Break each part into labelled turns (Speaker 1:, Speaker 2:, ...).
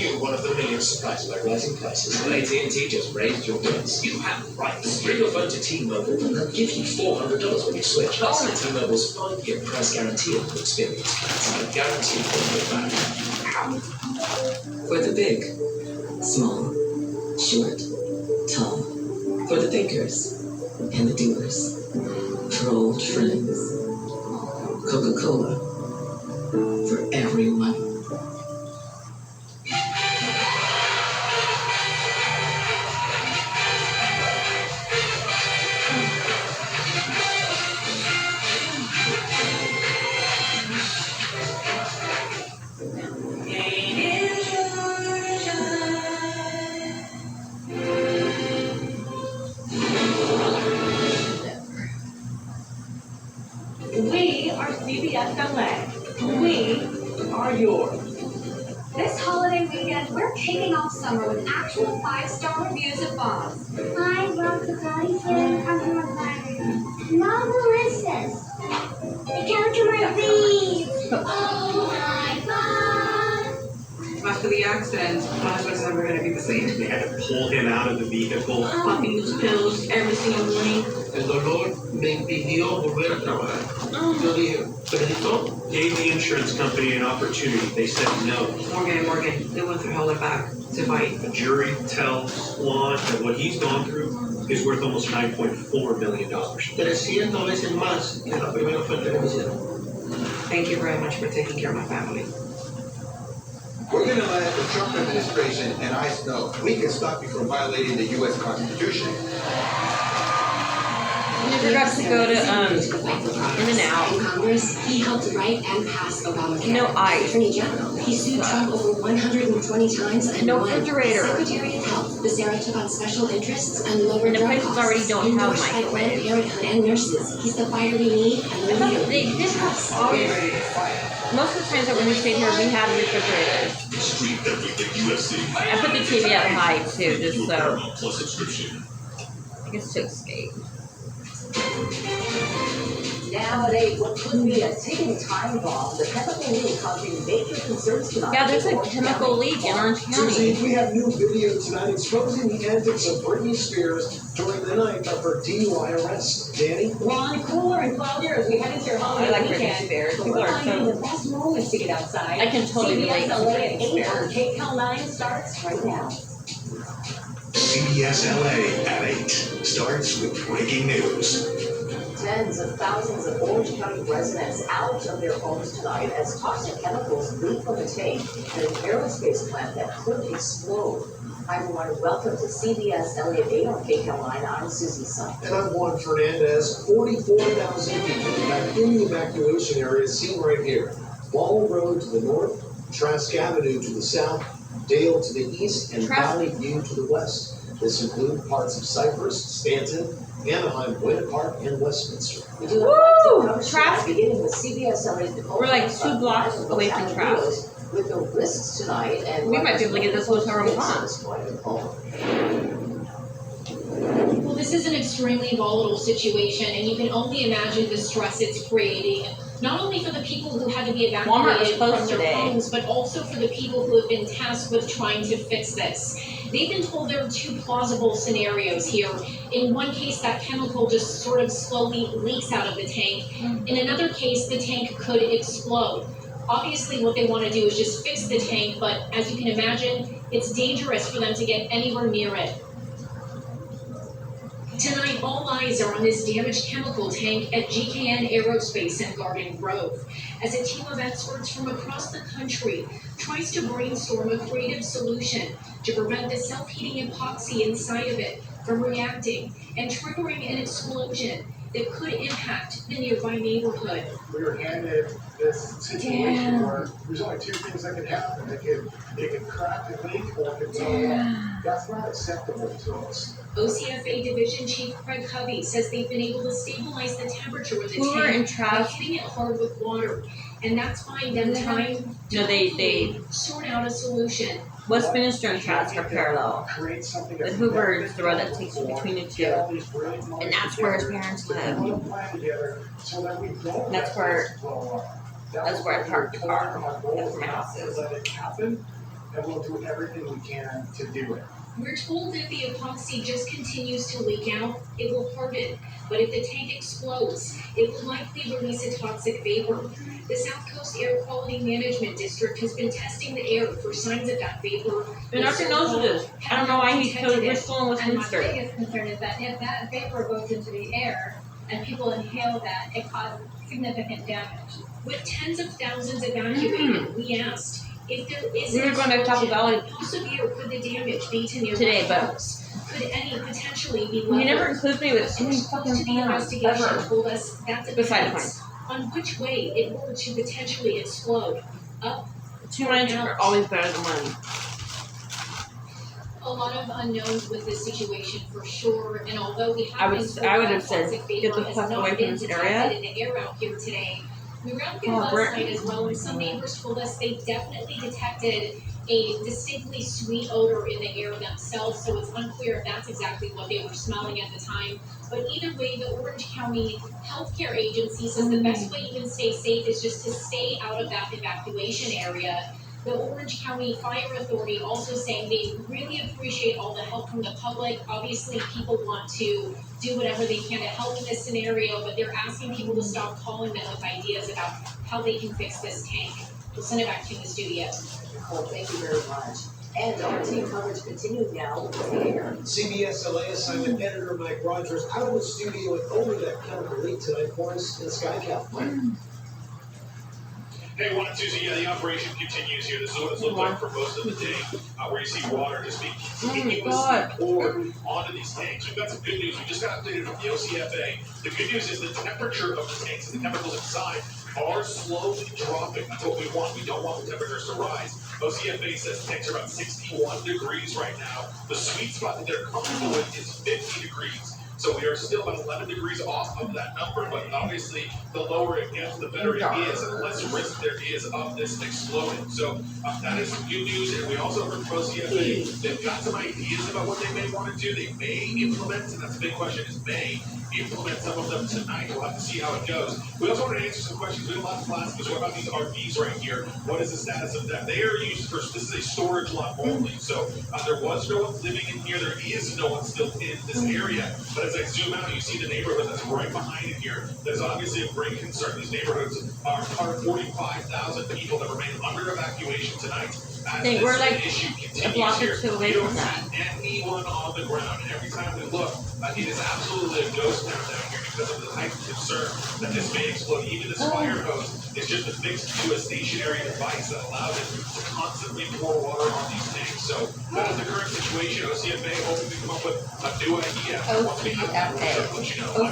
Speaker 1: you one of the million surprised by rising prices. Well, AT&T just raised your bills. You have rights. Bring your phone to T-Mobile and they'll give you $400 when you switch. Plus, T-Mobile's 5-year price guarantee on experience plans. I guarantee you'll get back. For the big, small, short, tall. For the thinkers and the doers. For old friends. Coca-Cola. For everyone.
Speaker 2: We are CBS LA. We are yours.
Speaker 3: This holiday weekend, we're kicking off summer with actual 5-star reviews of Bob's.
Speaker 4: I love the body flavor of the butter. Mom, who is this? They came to my feet. Oh my God.
Speaker 5: After the accident, my husband's never going to be the same.
Speaker 6: They had to pull him out of the vehicle.
Speaker 5: Popping those pills every single morning.
Speaker 1: El dolor me impidió volver a trabajar. Yo dije, Pedrito,
Speaker 6: Gave the insurance company an opportunity. They said no.
Speaker 5: Morgan, they went through hell and back to fight.
Speaker 6: The jury tells Juan that what he's gone through is worth almost $9.4 million.
Speaker 1: 300 veces más que la primera oferta que me hicieron.
Speaker 5: Thank you very much for taking care of my family.
Speaker 7: We're going to let the Trump administration and ICE know we can stop you from violating the U.S. Constitution.
Speaker 8: We forgot to go to In and Out.
Speaker 9: In Congress, he helped write and pass Obamacare.
Speaker 8: No ice.
Speaker 9: Attorney General. He sued Trump over 120 times and
Speaker 8: No
Speaker 9: won.
Speaker 8: refrigerator.
Speaker 9: Secretary of Health. The Sarah took on special interests and lowered
Speaker 8: And the
Speaker 9: drug
Speaker 8: places
Speaker 9: costs.
Speaker 8: already don't have
Speaker 9: Endorsed by Planned
Speaker 8: microwaves.
Speaker 9: Parenthood and nurses. He's the fire we need and the leader
Speaker 8: They did have most of the times that when we stayed here, we had refrigerators.
Speaker 10: Stream everything UFC.
Speaker 8: I put the TV up high too, just so
Speaker 10: Paramount Plus subscription.
Speaker 8: I guess to escape.
Speaker 2: Nowadays, what could be a ticking time bomb, the chemical leak causing major concerns tonight.
Speaker 8: Yeah, there's a chemical leak in Orange
Speaker 11: Susie,
Speaker 8: County.
Speaker 11: we have new video tonight exposing the antics of Britney Spears during the night of her DUI arrest. Danny?
Speaker 2: Ron, cooler and cloudier as we head into your holiday
Speaker 8: I like Britney
Speaker 2: weekend.
Speaker 8: Spears.
Speaker 2: But
Speaker 8: People
Speaker 2: we're
Speaker 8: are
Speaker 2: finding
Speaker 8: so.
Speaker 2: the best moments to get outside.
Speaker 8: I can totally relate to
Speaker 2: CBS LA
Speaker 8: Britney
Speaker 2: at 8 on
Speaker 8: Spears.
Speaker 2: KCAL 9 starts right now.
Speaker 10: CBS LA at 8 starts with breaking news.
Speaker 2: Tens of thousands of Orange County residents out of their homes tonight as toxic chemicals leak from a tank at an aerospace plant that could explode. Hi everyone, welcome to CBS LA at 8 on KCAL 9. I'm Susie Sun.
Speaker 11: And I'm Juan Fernandez. 44,000 people back in the evacuation area seen right here. Ball Road to the north, Trask Avenue to the south, Dale to the east, and Valley View to the west. This includes parts of Cypress, Stanton, Anaheim, Buena Park, and Westminster.
Speaker 2: We do
Speaker 8: Woo! Trask.
Speaker 2: beginning with CBS LA's Nicole.
Speaker 8: We're like 2 blocks away from Trask.
Speaker 2: With the risks tonight, and
Speaker 8: We might be able to get this hotel room gone.
Speaker 3: Well, this is an extremely volatile situation, and you can only imagine the stress it's creating, not only for the people who had to be
Speaker 8: Walmart was
Speaker 3: evacuated
Speaker 8: closed
Speaker 3: from their
Speaker 8: today.
Speaker 3: homes, but also for the people who have been tasked with trying to fix this. They've been told there are 2 plausible scenarios here. In one case, that chemical just sort of slowly leaks out of the tank. In another case, the tank could explode. Obviously, what they want to do is just fix the tank, but as you can imagine, it's dangerous for them to get anywhere near it. Tonight, all eyes are on this damaged chemical tank at GKN Aerospace in Garden Grove, as a team of experts from across the country tries to brainstorm a creative solution to prevent the self-heating epoxy inside of it from reacting and triggering an explosion that could impact the nearby neighborhood.
Speaker 11: We were handed this situation where there's only 2 things that can happen. It can crack and leak or it can blow up. That's not acceptable to us.
Speaker 3: OCFA Division Chief Craig Covey says they've been able to stabilize the temperature of the
Speaker 8: Cooler and
Speaker 3: tank by
Speaker 8: Trask.
Speaker 3: hitting it hard with water, and that's buying them time to
Speaker 8: No, they
Speaker 3: sort out a solution.
Speaker 8: Westminster and Trask are parallel.
Speaker 11: Create something
Speaker 8: The Hoover is the road that takes you between the 2. And that's where his parents live. That's where I parked the car. That's where my house is.
Speaker 11: and we'll do everything we can to do it.
Speaker 3: We're told if the epoxy just continues to leak out, it will harden. But if the tank explodes, it will likely release a toxic vapor. The South Coast Air Quality Management District has been testing the air for signs of that vapor.
Speaker 8: The doctor knows what it is. I don't know why he's totally whistling with
Speaker 12: And my
Speaker 8: Westminster.
Speaker 12: biggest concern is that if that vapor goes into the air and people inhale that, it causes significant damage.
Speaker 3: With tens of thousands evacuated, we asked if there is
Speaker 8: We were going to Taco Bell
Speaker 3: how severe could the damage be to nearby
Speaker 8: today, but
Speaker 3: homes? Could any potentially be
Speaker 8: he never
Speaker 3: leveled?
Speaker 8: includes me with any
Speaker 3: Sources
Speaker 8: fucking
Speaker 3: to the
Speaker 8: plans
Speaker 3: investigation
Speaker 8: ever.
Speaker 3: told us that
Speaker 8: Besides
Speaker 3: depends on which way it were to potentially explode. Up,
Speaker 8: Two minds are always better than one.
Speaker 3: a lot of unknowns with this situation for sure, and although we
Speaker 8: I would have said,
Speaker 3: toxic
Speaker 8: get
Speaker 3: vapor
Speaker 8: the
Speaker 3: has
Speaker 8: fuck
Speaker 3: not
Speaker 8: away from
Speaker 3: been
Speaker 8: this
Speaker 3: detected
Speaker 8: area.
Speaker 3: in the air out here today, we ran through
Speaker 8: Oh,
Speaker 3: last
Speaker 8: Britt.
Speaker 3: night as well, and some neighbors told us they definitely detected a distinctly sweet odor in the air themselves, so it's unclear if that's exactly what they were smelling at the time. But either way, the Orange County Healthcare Agency says the best way you can stay safe is just to stay out of that evacuation area. The Orange County Fire Authority also saying they really appreciate all the help from the public. Obviously, people want to do whatever they can to help in this scenario, but they're asking people to stop calling them with ideas about how they can fix this tank. We'll send it back to the studio.
Speaker 2: Well, thank you very much. And our team coverage continues now with the air.
Speaker 11: CBS LA assignment editor Mike Rogers out of the studio with over that chemical leak tonight for us in SkyCal.
Speaker 10: Hey, 1 and 2, so yeah, the operation continues here. This is what it's looked like for most of the day, where you see water just being continuously poured onto these tanks. We've got some good news. We just got updated from the OCFA. The good news is the temperature of the tanks and the chemicals inside are slowly dropping. That's what we want. We don't want the temperatures to rise. OCFA says tanks are about 61 degrees right now. The sweet spot that they're comfortable with is 50 degrees. So we are still about 11 degrees off of that number, but obviously the lower it gets, the better it is, and the less risk there is of this exploding. So that is some good news, and we also heard from OCFA, they've got some ideas about what they may want to do. They may implement, and that's the big question, is may implement some of them tonight. We'll have to see how it goes. We also want to answer some questions. We had a lot of classes. What about these RVs right here? What is the status of them? They are used for, this is a storage lot only, so there was no one living in here. There is no one still in this area, but as I zoom out, you see the neighborhood that's right behind it here. That is obviously of great concern. These neighborhoods are 45,000 people that remain under evacuation tonight. As this
Speaker 8: we're like
Speaker 10: issue
Speaker 8: a
Speaker 10: continues
Speaker 8: block or
Speaker 10: here,
Speaker 8: two away
Speaker 10: you don't
Speaker 8: from that.
Speaker 10: see anyone on the ground. And every time we look, it is absolutely a ghost town down here because of the heightened concern that this may explode. Even this fire hose is just affixed to a stationary device that allows it to constantly pour water on these tanks. So that is the current situation. OCFA hoping to come up with a new idea. Once we have that, we'll let you know.
Speaker 8: I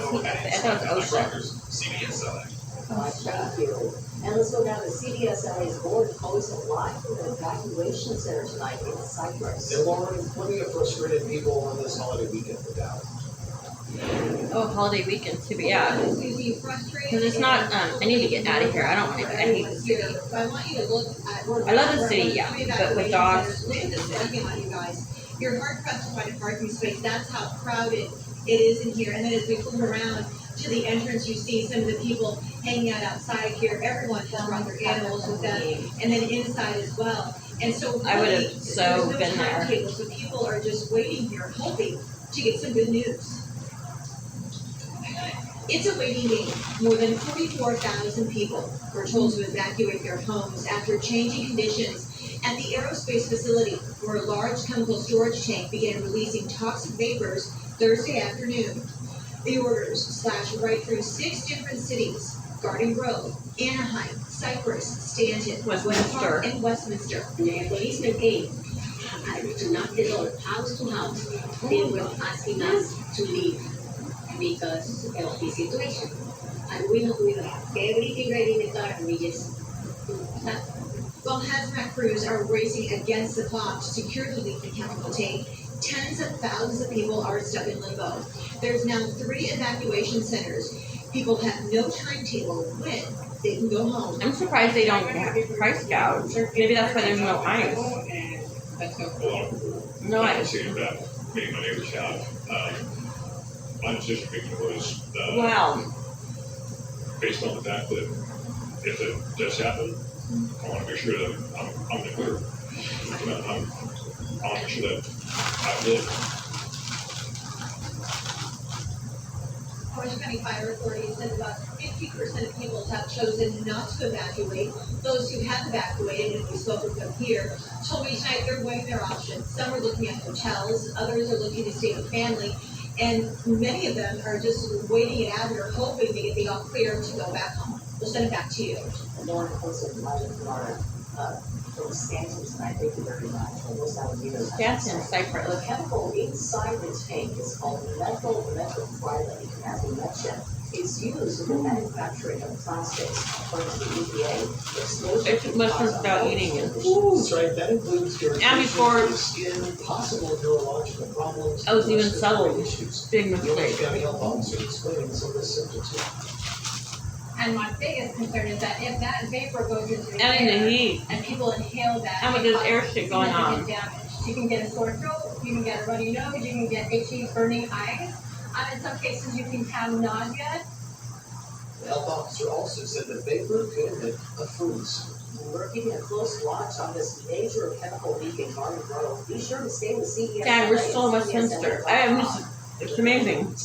Speaker 8: thought it was OSHA.
Speaker 10: CBS LA.
Speaker 2: Thank you. And let's go down to CBS LA's board posing live from the evacuation center tonight in Cyprus.
Speaker 11: And Lauren, plenty of frustrated people on this holiday weekend for Dallas.
Speaker 8: Oh, holiday weekend too, but yeah. Because it's not, I need to get out of here. I don't want to, I hate the city.
Speaker 12: So I want you to look at.
Speaker 8: I love the city, yeah, but with dogs.
Speaker 12: Look at this parking lot, you guys. You're hard pressed to find a parking space. That's how crowded it is in here. And then as we move around to the entrance, you see some of the people hanging out outside here. Everyone has brought their animals with them, and then inside as well. And so really,
Speaker 8: I would have so
Speaker 12: there's no
Speaker 8: been there.
Speaker 12: timetable, so people are just waiting here, hoping to get some good news. It's a waiting game. More than 44,000 people were told to evacuate their homes after changing conditions at the aerospace facility, where a large chemical storage tank began releasing toxic vapors Thursday afternoon. The orders slashed right through 6 different cities: Garden Grove, Anaheim, Cypress, Stanton,
Speaker 8: Westminster,
Speaker 12: and Westminster.
Speaker 13: The policemen came to knock the door house to house. They were asking us to leave because of the situation. And we have everything ready in the car and we just left.
Speaker 12: While hazmat crews are racing against the clock to secure the leaking chemical tank, tens of thousands of people are stuck in limbo. There's now 3 evacuation centers. People have no timetable when they can go home.
Speaker 8: I'm surprised they don't have price gouge. Maybe that's why there's no ice. No
Speaker 10: I
Speaker 8: ice.
Speaker 10: see about being my neighbor's house. My decision making was
Speaker 8: Wow.
Speaker 10: based on the fact that if it does happen, I want to make sure that I'm in the clear. I'll make sure that I live.
Speaker 12: Orange County Fire Authority says about 50% of people have chosen not to evacuate. Those who have evacuated, and we spoke with them here, told me tonight they're weighing their options. Some are looking at hotels, others are looking to stay with family, and many of them are just waiting it out and are hoping to get the all clear to go back home. We'll send it back to you.
Speaker 2: Lauren Closer, Florida, from Stanton tonight. Thank you very much. Almost out of here.
Speaker 8: Stanton, Cyprus.
Speaker 2: The chemical inside the tank is called methylphthalate, as we mentioned. It's used in the manufacturing of plastics. According to the EPA, exposure
Speaker 8: I took mushrooms without eating it.
Speaker 11: That's right, that includes irritation
Speaker 8: And before
Speaker 11: of the skin, possible neurological problems.
Speaker 8: I was even
Speaker 11: respiratory
Speaker 8: settled.
Speaker 11: issues.
Speaker 8: Big
Speaker 11: The Orange
Speaker 8: mistake.
Speaker 11: County Health Officer explaining some of the symptoms here.
Speaker 12: And my biggest concern is that if that vapor goes into the
Speaker 8: And in
Speaker 12: air
Speaker 8: the heat.
Speaker 12: and people inhale that,
Speaker 8: And with this air shit going on.
Speaker 12: damage. You can get a sore throat, you can get a runny nose, you can get itchy, burning eyes. In some cases, you can have nausea.
Speaker 11: The health officer also said the vapor could emit a freeze.
Speaker 2: We're keeping a close watch on this major chemical leak in Garden Grove. Be sure to stay with CES.
Speaker 8: Dad, we're still in Westminster. It's amazing.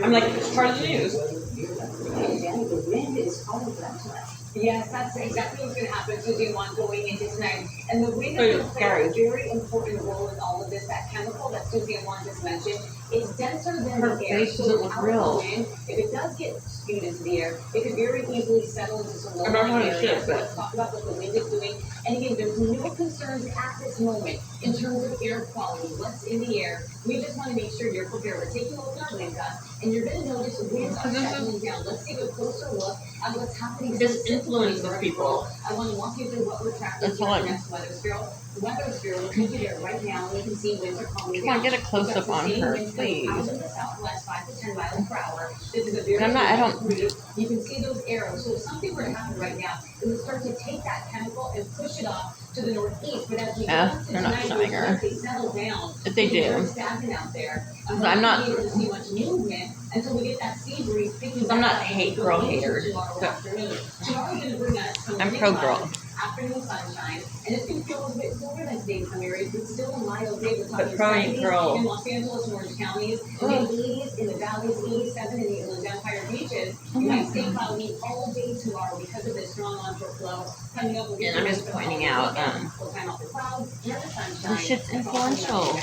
Speaker 8: I'm like, it's part of the news.
Speaker 2: Hey, Danny, the wind is calling for that tonight.
Speaker 12: Yes, that's exactly what's going to happen Tuesday one going into tonight. And the wind
Speaker 8: Oh,
Speaker 12: is going to play
Speaker 8: scary.
Speaker 12: a very important role in all of this. That chemical that Susie one just mentioned, it's denser than
Speaker 8: Her
Speaker 12: the air.
Speaker 8: face doesn't look
Speaker 12: without
Speaker 8: real.
Speaker 12: the wind, if it does get spewed into the air, it could very easily settle into some
Speaker 8: I don't know
Speaker 12: low-lying
Speaker 8: how to
Speaker 12: areas.
Speaker 8: shit,
Speaker 12: So
Speaker 8: but-
Speaker 12: let's talk about what the wind is doing. And again, there's no concerns at this moment in terms of air quality, what's in the air. We just want to make sure you're prepared. We're taking a look at our wind gusts, and you're going to notice the winds are settling down. Let's take a closer look at what's happening.
Speaker 8: This
Speaker 12: specifically
Speaker 8: influences
Speaker 12: in
Speaker 8: people.
Speaker 12: I want to walk you through what we're tracking
Speaker 8: That's
Speaker 12: here
Speaker 8: all
Speaker 12: in the
Speaker 8: I'm-
Speaker 12: next weather bureau. The weather bureau, we're looking there right now, and you can see winds are calming
Speaker 8: Come on,
Speaker 12: down.
Speaker 8: get a close-up
Speaker 12: We've got
Speaker 8: on
Speaker 12: the same
Speaker 8: her,
Speaker 12: winds coming out
Speaker 8: please.
Speaker 12: of the southwest, 5 to 10 miles per hour. This is a very
Speaker 8: I don't-
Speaker 12: breeze. You can see those arrows. So if something were to happen right now, it would start to take that chemical and push it off to the northeast. But as we go into
Speaker 8: they're not
Speaker 12: tonight,
Speaker 8: showing her.
Speaker 12: once they settle down,
Speaker 8: If they
Speaker 12: it's very
Speaker 8: do.
Speaker 12: stagnant out there.
Speaker 8: I'm not-
Speaker 12: able to see much movement until we get that sea breeze picking
Speaker 8: I'm not
Speaker 12: back up
Speaker 8: hate
Speaker 12: going
Speaker 8: girl
Speaker 12: into
Speaker 8: hater,
Speaker 12: tomorrow
Speaker 8: but
Speaker 12: afternoon. Tomorrow's going to bring us some
Speaker 8: I'm
Speaker 12: mid-
Speaker 8: pro girl.
Speaker 12: afternoon sunshine, and it's going to feel a bit cooler than today in some areas, but still a mild day. We're
Speaker 8: But
Speaker 12: talking
Speaker 8: pro ain't
Speaker 12: 70s
Speaker 8: girl.
Speaker 12: in Los Angeles and Orange counties, and then 80s in the valleys, 87 in the Inland Empire beaches. You might stay cloudy all day tomorrow because of this strong onshore flow coming up.
Speaker 8: And I'm just pointing out,
Speaker 12: We'll time off the clouds, and the sunshine.
Speaker 8: this shit's influential.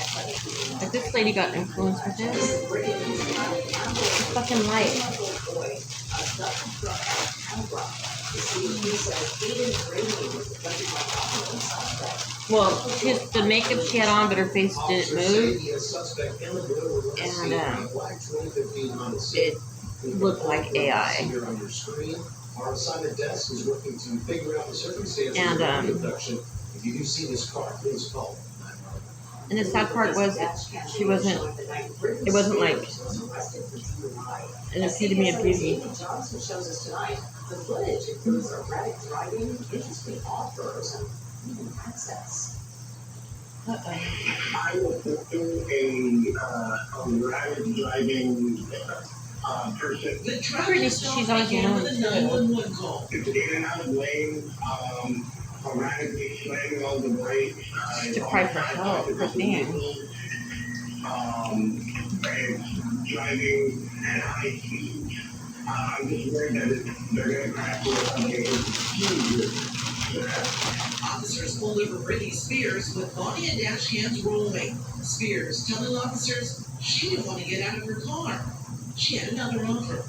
Speaker 8: Like, this lady got influenced with this. It's fucking light. Well, the makeup she had on, but her face didn't move. And it looked like AI.
Speaker 11: Our assignment desk is working to figure out the circumstances
Speaker 8: And,
Speaker 11: of the abduction. If you do see this car, please call.
Speaker 8: And the sad part was that she wasn't, it wasn't like an epitome of beauty.
Speaker 2: Johnson shows us tonight. The footage includes erratic driving, interesting offers, and even accents.
Speaker 14: I was thinking a erratic driving person.
Speaker 8: Pretty, she's always known too.
Speaker 14: It's in and out of lanes, erratically slamming on the brakes.
Speaker 8: To cry for help, for being.
Speaker 14: And driving at high speed. I'm just worried that they're going to crash into something.
Speaker 15: Officers pulled over Britney Spears with body and dash cams rolling. Spears telling officers she didn't want to get out of her car. She had another offer.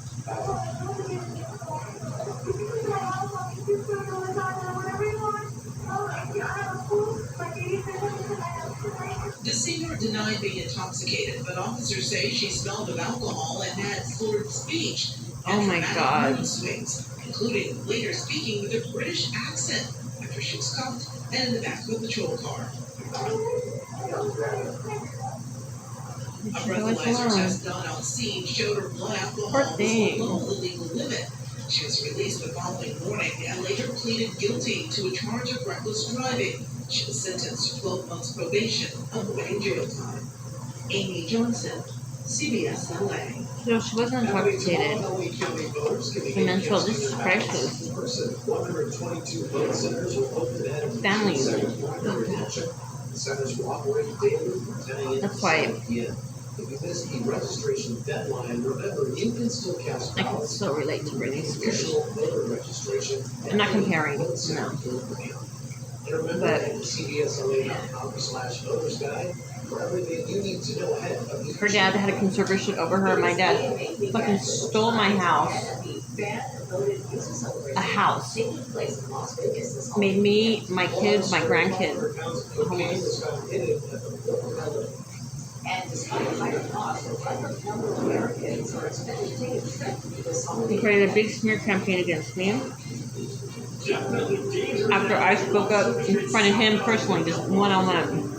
Speaker 15: The singer denied being intoxicated, but officers say she smelled of alcohol and had slurred speech.
Speaker 8: Oh my God.
Speaker 15: Mood swings, including later speaking with a British accent after she was cuffed and in the back of a patrol car. A breathalyzer test done on scene showed her blood alcohol was below the legal limit. She was released the following morning and later pleaded guilty to a charge of reckless driving. She was sentenced to 12 months probation, avoiding jail time. Amy Johnson, CBS LA.
Speaker 8: So she wasn't intoxicated. The mental, this is crisis. Families. That's why I can so relate to Britney Spears. I'm not comparing, no. But her dad had a conservatorship over her. My dad fucking stole my house. A house. Made me, my kids, my grandkids homeless. He created a big smear campaign against me. After I spoke up in front of him personally, just one-on-one.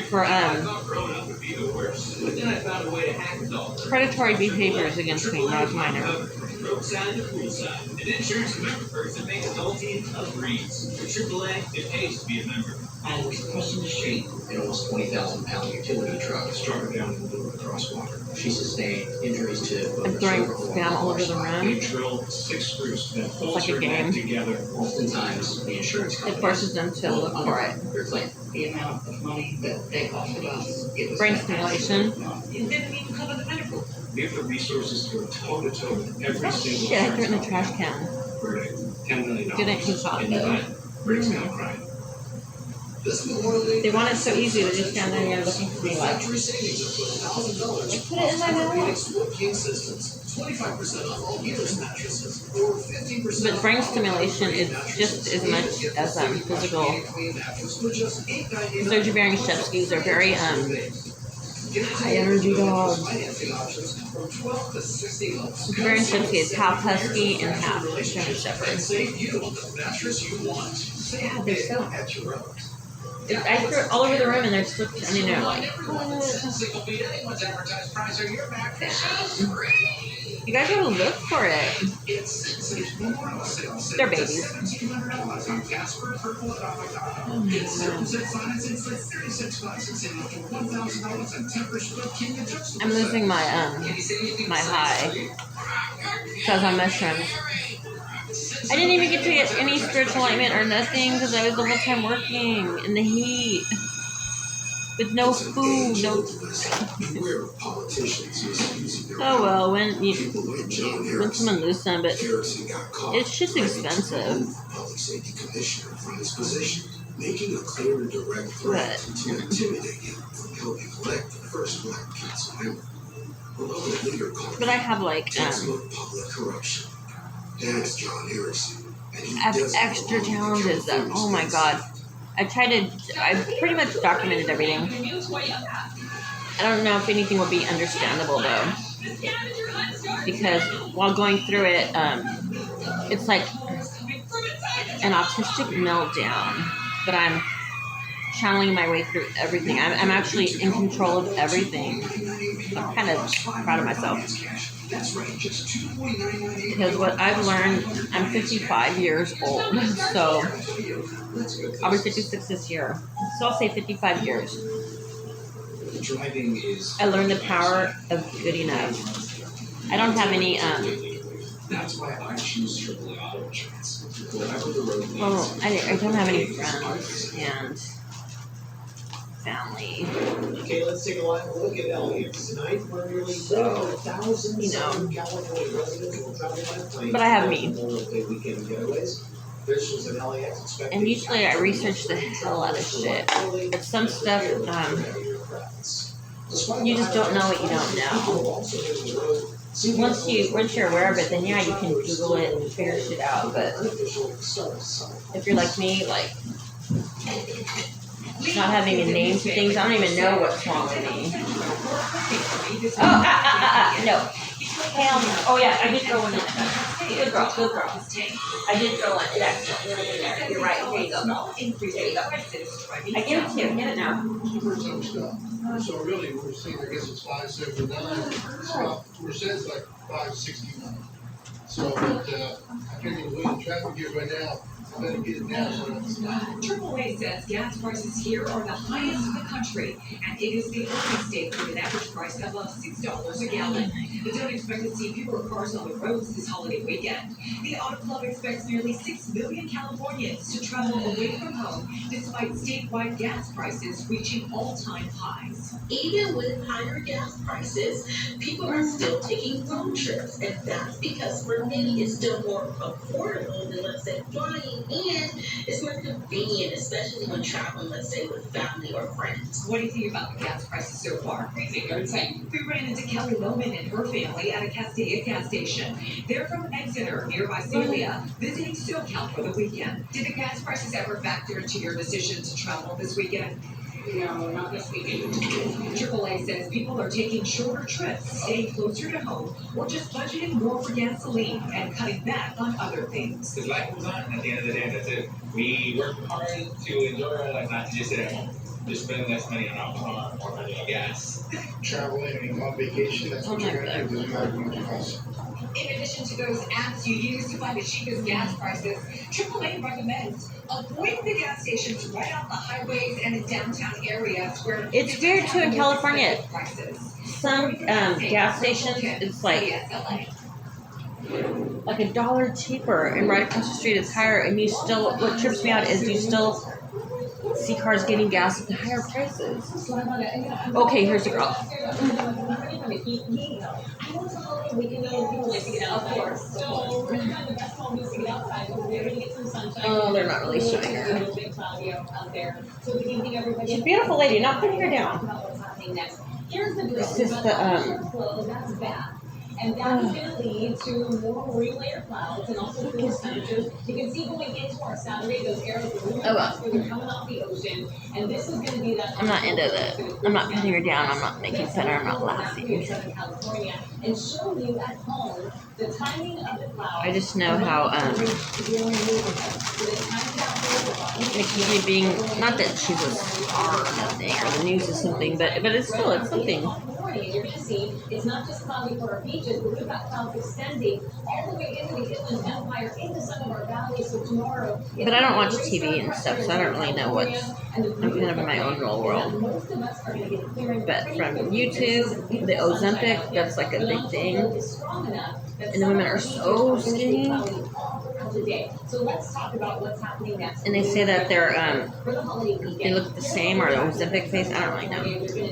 Speaker 8: For predatory behaviors against me when I was minor.
Speaker 1: Roadside to poolside. An insurance member person makes adulting a breeze. For AAA, it pays to be a member.
Speaker 16: I was crossing the street in almost 20,000-pound utility truck struck her down in the middle of the crosswalker. She sustained injuries to both
Speaker 8: I'm
Speaker 16: her
Speaker 8: throwing
Speaker 16: cervical
Speaker 8: spam all over the room.
Speaker 1: They drill 6 screws that
Speaker 8: It's
Speaker 1: hold
Speaker 8: like a
Speaker 1: her neck
Speaker 8: game.
Speaker 1: together.
Speaker 16: Oftentimes, the insurance
Speaker 8: It
Speaker 16: company
Speaker 8: forces them to look for it.
Speaker 16: their claim. The amount of money that they offered us, it was
Speaker 8: Brain stimulation.
Speaker 16: It didn't even cover the medical.
Speaker 1: We have the resources to go toe-to-toe with every single
Speaker 8: Shit, I threw it in the trash can.
Speaker 1: verdict. $10 million.
Speaker 8: Didn't keep up
Speaker 1: In
Speaker 8: though.
Speaker 1: event, breaks down crying.
Speaker 8: They want it so easy, they just stand there and they're looking for me like, put it in my mouth. But brain stimulation is just as much as physical. Those Shevskis are very high energy dogs. Baron Shevsky is half husky and half German Shepherd. Yeah, they're so. I threw it all over the room and they're still standing there like. You guys gotta look for it. They're babies. I'm losing my my high because I'm mushrooms. I didn't even get to get any spiritual enlightenment or nothing because I was the whole time working in the heat. With no food, no. Oh well, when someone loses some, but it's just expensive.
Speaker 17: Public safety commissioner from his position, making a clear and direct threat to intimidate him from helping elect the first Black Council member.
Speaker 8: But I have like
Speaker 17: public corruption. That's John Harrison.
Speaker 8: I have extra challenges that, oh my god. I pretty much documented everything. I don't know if anything will be understandable though. Because while going through it, it's like an autistic meltdown. But I'm channeling my way through everything. I'm actually in control of everything. I'm kind of proud of myself. Because what I've learned, I'm 55 years old, so I'll be 56 this year. So I'll say 55 years. I learned the power of good enough. I don't have any,
Speaker 1: That's why I choose AAA auto insurance.
Speaker 8: well, I don't have any friends and family.
Speaker 11: Okay, let's take a look at LAX tonight. Where nearly 1,000 Southern California residents will travel by plane.
Speaker 8: But I have me.
Speaker 11: Memorial Day weekend getaways. Officials at LAX expect.
Speaker 8: And usually I research the hell out of shit. But some stuff, you just don't know what you don't know. Once you're aware of it, then yeah, you can Google it and figure shit out. But if you're like me, like not having a name for things, I don't even know what's wrong with me. No. Hell no. Oh yeah, I did throw one in there. Good girl, good girl. I did throw one. It actually went in there. You're right. There you go. There you go. I give it to you. Get it now.
Speaker 18: So really, we're seeing, I guess it's 579. We're saying it's like 569. So, but I figure the way the traffic is right now, Better get gas on it.
Speaker 19: AAA says gas prices here are the highest in the country, and it is the only state with an average price above $6 a gallon. But don't expect to see fewer cars on the roads this holiday weekend. The Auto Club expects nearly 6 million Californians to travel away from home, despite statewide gas prices reaching all-time highs.
Speaker 15: Even with higher gas prices, people are still taking road trips, and that's because for many it's still more affordable than, let's say, flying, and it's more convenient, especially when traveling, let's say, with family or friends.
Speaker 19: What do you think about the gas prices so far? Crazy, I would say. We ran into Kelly Loman and her family at a Castilla gas station. They're from Exeter, near Visalia, visiting SoCal for the weekend. Did the gas prices ever factor into your decision to travel this weekend?
Speaker 13: No, not this weekend.
Speaker 19: AAA says people are taking shorter trips, staying closer to home, or just budgeting more for gasoline and cutting back on other things.
Speaker 1: Because life goes on at the end of the day, that's it. We work hard to enjoy our life, not to just sit at home. Just spend less money on alcohol or money on gas.
Speaker 18: Traveling and on vacation, that's what you're gonna do. Doesn't matter what it costs.
Speaker 19: In addition to those apps you use to find the cheapest gas prices, AAA recommends avoiding the gas stations right off the highways and in downtown areas where
Speaker 8: It's weird too in California. Some gas stations, it's like $1 cheaper, and right across the street it's higher. And you still, what trips me out is you still see cars getting gas at the higher prices. Okay, here's the girl. Oh, they're not really showing her. She's a beautiful lady, not putting her down. It's just the
Speaker 2: And that is going to lead to more relayer clouds and also cooler temperatures. You can see going into our Saturday, those areas are really they're coming off the ocean. And this is going to be that.
Speaker 8: I'm not into that. I'm not putting her down. I'm not making fun of her. I'm not laughing.
Speaker 2: California and show you at home the timing of the clouds.
Speaker 8: I just know how Nikki being, not that she's a star or nothing, or the news is something, but it's still, it's something.
Speaker 2: You're going to see it's not just cloudy for our beaches, but we've got clouds extending all the way into the Inland Empire, into some of our valleys. So tomorrow.
Speaker 8: But I don't watch TV and stuff, so I don't really know what's. I'm kind of in my own little world. But from YouTube, the Ozempic, that's like a big thing. And the women are so skinny.
Speaker 2: So let's talk about what's happening next.
Speaker 8: And they say that they look the same, or the Ozempic face. I don't really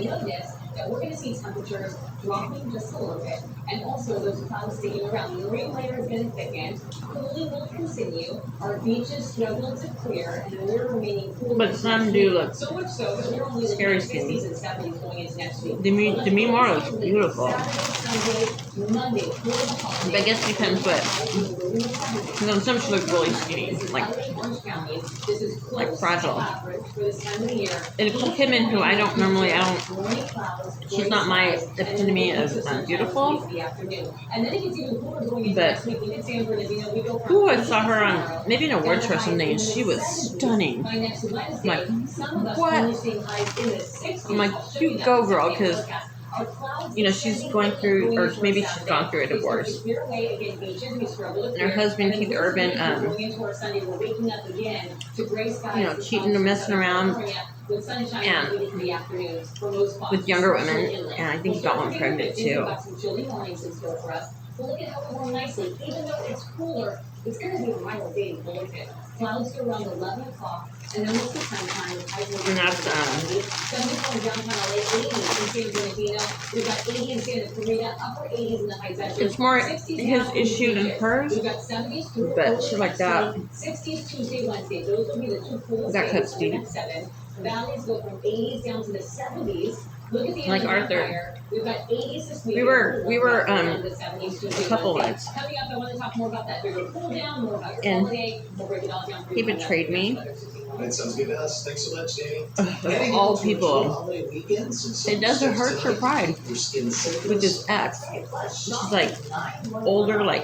Speaker 8: know.
Speaker 2: That we're going to see temperatures dropping just a little bit, and also those clouds sticking around. The rain layer is going to thicken. Cooling will continue. Our beaches struggle to clear, and we're remaining cool.
Speaker 8: But some do look
Speaker 2: so much so that we're only
Speaker 8: scary
Speaker 2: looking at 60s
Speaker 8: skinny.
Speaker 2: and 70s going into next week.
Speaker 8: Demi Moore looks beautiful.
Speaker 2: Saturday, Monday,
Speaker 8: But I guess because some she looks really skinny, like fragile. And Nicole Kidman, who I don't. She's not my epitome of beautiful. But I saw her on maybe an award show or something, and she was stunning. I'm like, what? I'm like, you go, girl, because she's going through, or maybe she's gone through a divorce. And her husband, Keith Urban, cheating and messing around, and with younger women, and I think he got one pregnant too.
Speaker 2: But look at how we're warm nicely. Even though it's cooler, it's going to be a mild day to look at. Clouds are around 11 o'clock, and then we'll see sunshine.
Speaker 8: And that's
Speaker 2: 74 in downtown LA, 80 in San Bernardino. We've got 80 in Santa Clarita, upper 80s in the High Desert.
Speaker 8: It's more his issue than hers,
Speaker 2: We've got 70s
Speaker 8: but she's like that.
Speaker 2: 60s Tuesday, Wednesday. Those will be the two coolest
Speaker 8: That
Speaker 2: days.
Speaker 8: cuts deep.
Speaker 2: Valleys go from 80s down to the 70s. Look at the
Speaker 8: Like
Speaker 2: Inland
Speaker 8: Arthur.
Speaker 2: Empire. We've got 80s this week.
Speaker 8: We were a couple nights.
Speaker 2: Coming up, I want to talk more about that bigger cool down, more about your
Speaker 8: And
Speaker 2: holiday. We'll break it all down for
Speaker 8: he
Speaker 2: you.
Speaker 8: betrayed me.
Speaker 18: That sounds good to us. Thanks so much, Danny.
Speaker 8: Of all people, it doesn't hurt her pride with his ex. She's like older, like,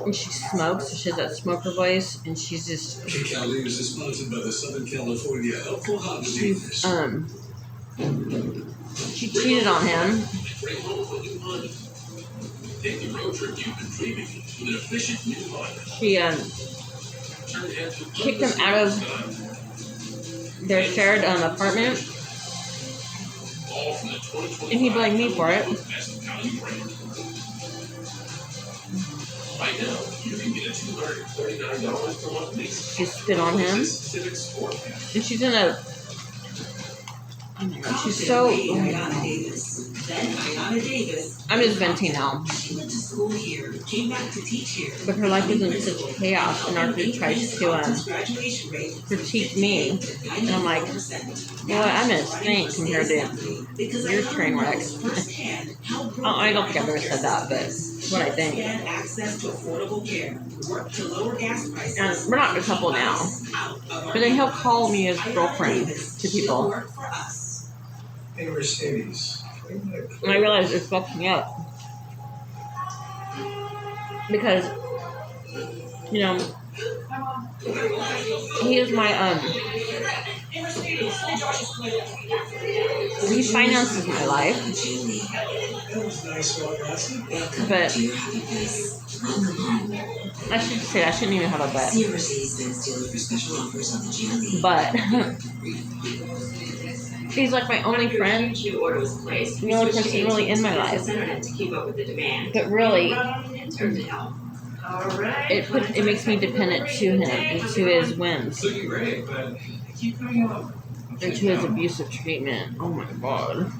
Speaker 8: and she smokes, so she has that smoker voice, and she's just.
Speaker 17: KIMBERLY'S is sponsored by the Southern California Helpful Honda Dealers.
Speaker 8: She cheated on him.
Speaker 1: Take the road trip you've been dreaming of with an efficient new Honda.
Speaker 8: She kicked them out of their shared apartment,
Speaker 1: All from the 2025
Speaker 8: and he blamed me for it.
Speaker 1: Best Value brand. Right now, you can get a $249 per month lease.
Speaker 8: She spit on him,
Speaker 1: Civic Sport Pack.
Speaker 8: and she's in a. Oh my god, she's so.
Speaker 15: Ayana Davis. Then Ayana Davis.
Speaker 8: I'm just venting now.
Speaker 15: She went to school here, came back to teach here.
Speaker 8: But her life is in such chaos, and Arthur tries to
Speaker 15: Graduation rate
Speaker 8: critique me, and I'm like, you know what, I'm a saint compared to your train wrecks. I don't think I've ever said that, but it's what I think.
Speaker 15: Access to affordable care, work to lower gas prices.
Speaker 8: And we're not a couple now, but then he'll call me his girlfriend to people.
Speaker 17: Hey, Mercedes.
Speaker 8: And I realize it's fucked me up. Because, you know, he is my, he finances my life. But I should say, I shouldn't even have a bet. But he's like my only friend, the only person really in my life. But really, it makes me dependent to him and to his whims and to his abusive treatment. Oh my god.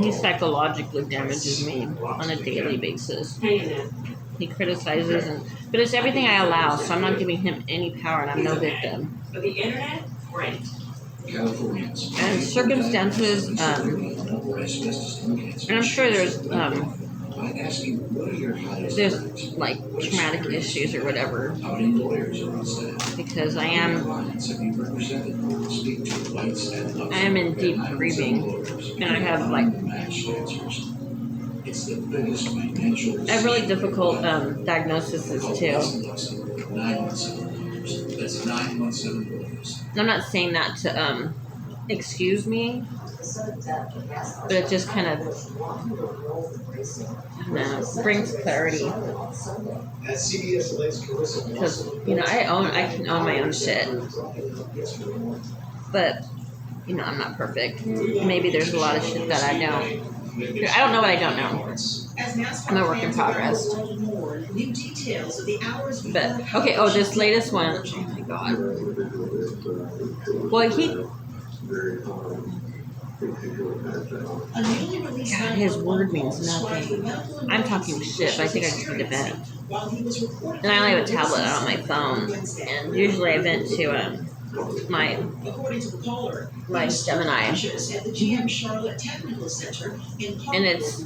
Speaker 8: He psychologically damages me on a daily basis. He criticizes, but it's everything I allow, so I'm not giving him any power, and I'm no victim.
Speaker 13: But the internet, great.
Speaker 8: And circumstances, and I'm sure there's like traumatic issues or whatever, because I am in deep grieving, and I have like I have really difficult diagnoses too. And I'm not saying that to excuse me, but it just kind of brings clarity. Because you know I can own my own shit, but you know I'm not perfect. Maybe there's a lot of shit that I don't know what I don't know. I'm a work in progress. But okay, this latest one, oh my god. Well, God, his word means nothing. I'm talking shit, but I think I just need to vent. And I only have a tablet on my phone, and usually I vent to my Gemini. And it's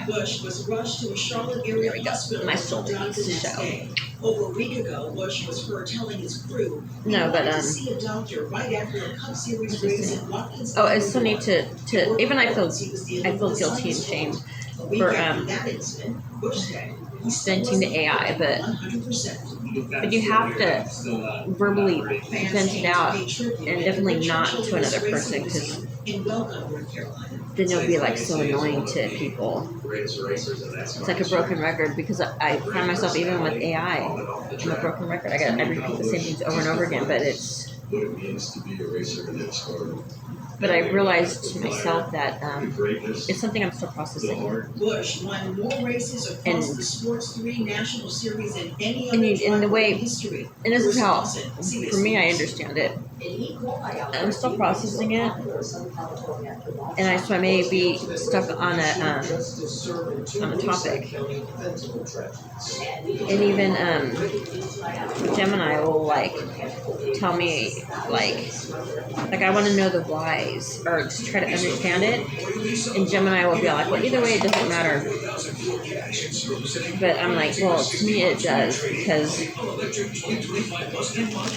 Speaker 15: Bush was rushed to a Charlotte area hospital.
Speaker 8: My soul needs to show.
Speaker 15: Over a week ago, Bush was heard telling his crew
Speaker 8: to
Speaker 15: see a doctor right after a Cup Series race in Watkins.
Speaker 8: I still need to even I feel guilty and shamed for venting to AI, but you have to verbally vent it out, and definitely not to another person, because then you'll be like so annoying to people. It's like a broken record, because I find myself, even with AI, I'm a broken record. I repeat the same things over and over again, but But I realized to myself that it's something I'm still processing.
Speaker 15: Bush won more races across the Sports 3 National Series than any other
Speaker 8: in the way,
Speaker 15: history.
Speaker 8: And this is how, for me, I understand it. I'm still processing it, and so I may be stuck on a topic. And even Gemini will tell me I want to know the whys, or just try to understand it. And Gemini will be like, well, either way, it doesn't matter. But I'm like, well, to me it does, because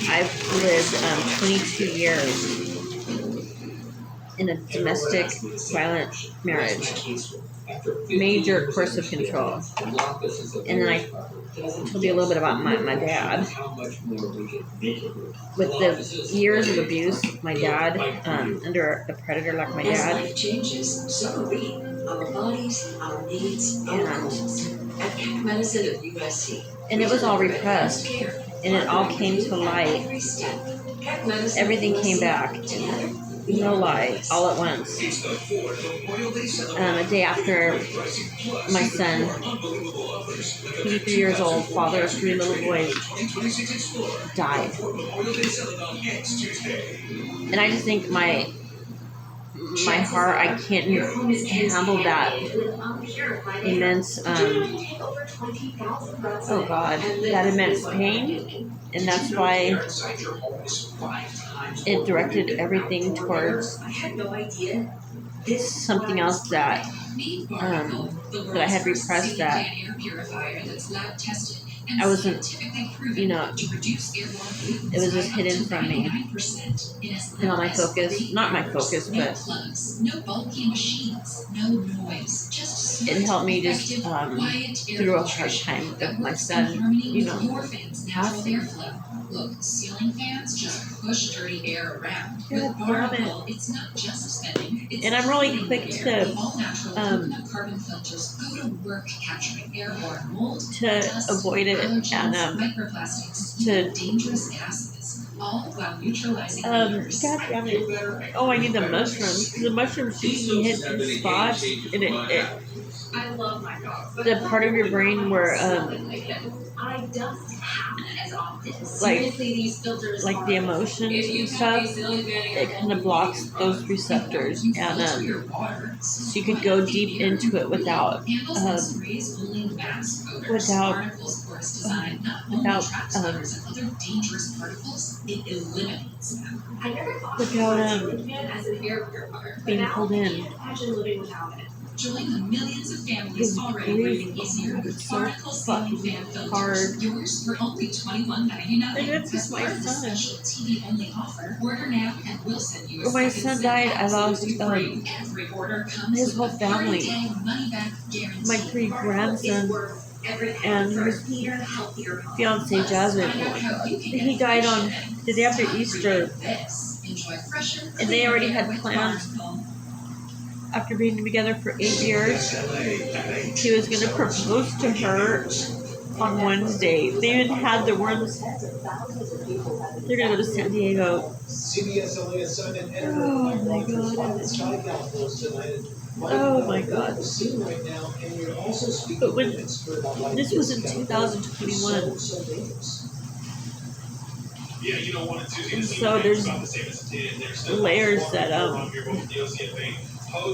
Speaker 8: I've lived 22 years in a domestic violent marriage, major coercive control, and then tell me a little bit about my dad.
Speaker 1: How much more we could make it work.
Speaker 8: With the years of abuse, my dad, under a predator like my
Speaker 9: As
Speaker 8: dad,
Speaker 9: life changes, so do we. Our bodies, our needs, our goals. At Camp Medicine at USC.
Speaker 8: and it was all repressed, and it all came to light.
Speaker 9: Every step. Camp Medicine
Speaker 8: Everything came back.
Speaker 9: Together.
Speaker 8: No lie, all at once. A day after my son, 23 years old, father of 3 little boys, died. And I just think my heart, I can't handle that immense, oh God, that immense pain. And that's why it directed everything towards something else that I had repressed, that I wasn't, it was just hidden from me. And all my focus, not my focus, but it helped me just through a hard time with my son, passing.
Speaker 19: Look, ceiling fans just push dirty air around.
Speaker 8: God damn it.
Speaker 19: It's not just spending.
Speaker 8: And I'm really quick to
Speaker 19: carbon filters go to work capturing airborne mold,
Speaker 8: avoid it and
Speaker 19: microplastics, dangerous gases, all while neutralizing
Speaker 8: God damn it. Oh, I need the mushrooms. The mushrooms just hit some spots, and it
Speaker 19: I love my dog.
Speaker 8: the part of your brain where
Speaker 19: I don't happen as often.
Speaker 8: like the emotions and stuff, it kind of blocks those receptors, and so you could go deep into it without being pulled in.
Speaker 19: Imagine living without it. Join the millions of families already breathing easier with Barnacle's ceiling fan filters. Yours for only $21.99.
Speaker 8: And that's just my son.
Speaker 19: Special TV-only offer. Order now and we'll send you a
Speaker 8: When my son died, I lost
Speaker 19: every order comes
Speaker 8: his whole family.
Speaker 19: money-back guarantee.
Speaker 8: My 3 grandsons and his fiancée Jasmine. He died on the day after Easter, and they already had plans. After being together for 8 years, he was going to propose to her on Wednesday. They even had the words, they're going to go to San Diego.
Speaker 11: CBS LA assigned an editor.
Speaker 8: Oh my God. Oh my God. But when this was in 2021.
Speaker 10: Yeah, you know, 1 and 2
Speaker 8: And so there's layers that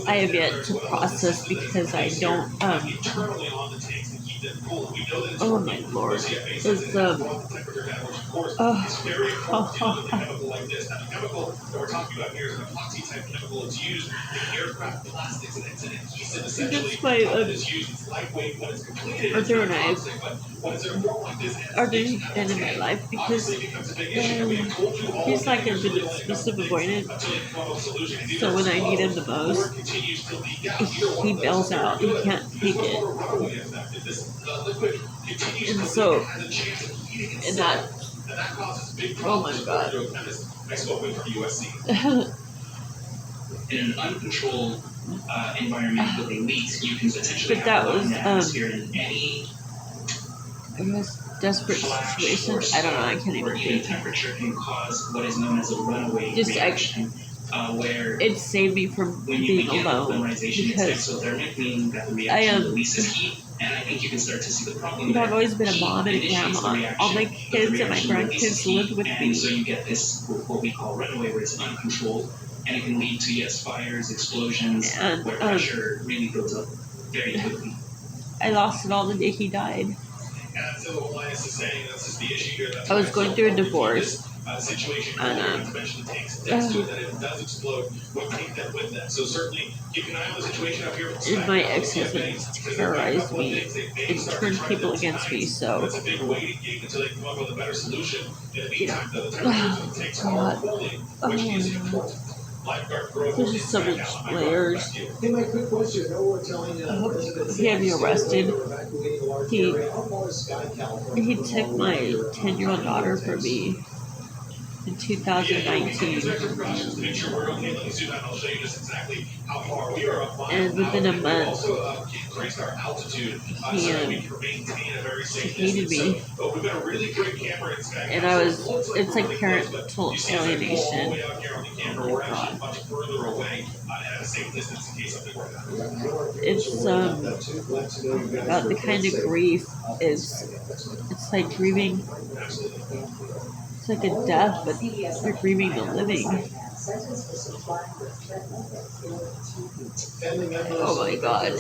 Speaker 8: I have yet to process because I don't oh my Lord. It's that's why Arthur and I are doing end in my life because he's like a bit dismissive avoidant. So when I need him the most, he bails out. He can't take it. And so, and that, oh my God.
Speaker 1: In an uncontrolled environment with a leak, you can potentially
Speaker 8: but that was,
Speaker 1: I
Speaker 8: guess, desperate situations. I don't know. I can't even think.
Speaker 1: Temperature can cause what is known as a runaway
Speaker 8: Just
Speaker 1: reaction, where
Speaker 8: it saved me from being alone because I am.
Speaker 1: and I think you can start to see the problem.
Speaker 8: I've always been a mom and a grandma. All my kids and my grandkids lived with me.
Speaker 1: So you get this what we call runaway, where it's uncontrolled, and it can lead to fires, explosions,
Speaker 8: and,
Speaker 1: where pressure really builds up very quickly.
Speaker 8: I lost it all the day he died. I was going through a divorce. And my ex-husband terrorized me and turned people against me, so yeah. Oh God.
Speaker 10: Lifeguard Grove
Speaker 8: There's
Speaker 10: is
Speaker 8: just so
Speaker 10: back
Speaker 8: much
Speaker 10: out.
Speaker 8: layers.
Speaker 11: Hey, my quick question. I know we're telling
Speaker 8: He had me arrested. He took my 10-year-old daughter from me in 2019.
Speaker 10: Make sure we're okay. Let me zoom out and I'll show you just exactly how far we are up.
Speaker 8: And within a month,
Speaker 10: Also, increased our altitude so that we can maintain a very safe
Speaker 8: hated
Speaker 10: distance.
Speaker 8: me.
Speaker 10: So, we've got a really great camera in Sky.
Speaker 8: And it's like parental alienation. Oh my God.
Speaker 10: Much further away at a safe distance in case something were to happen.
Speaker 8: It's about the kind of grief it's like grieving. It's like a death, but you're grieving the living. Oh my God.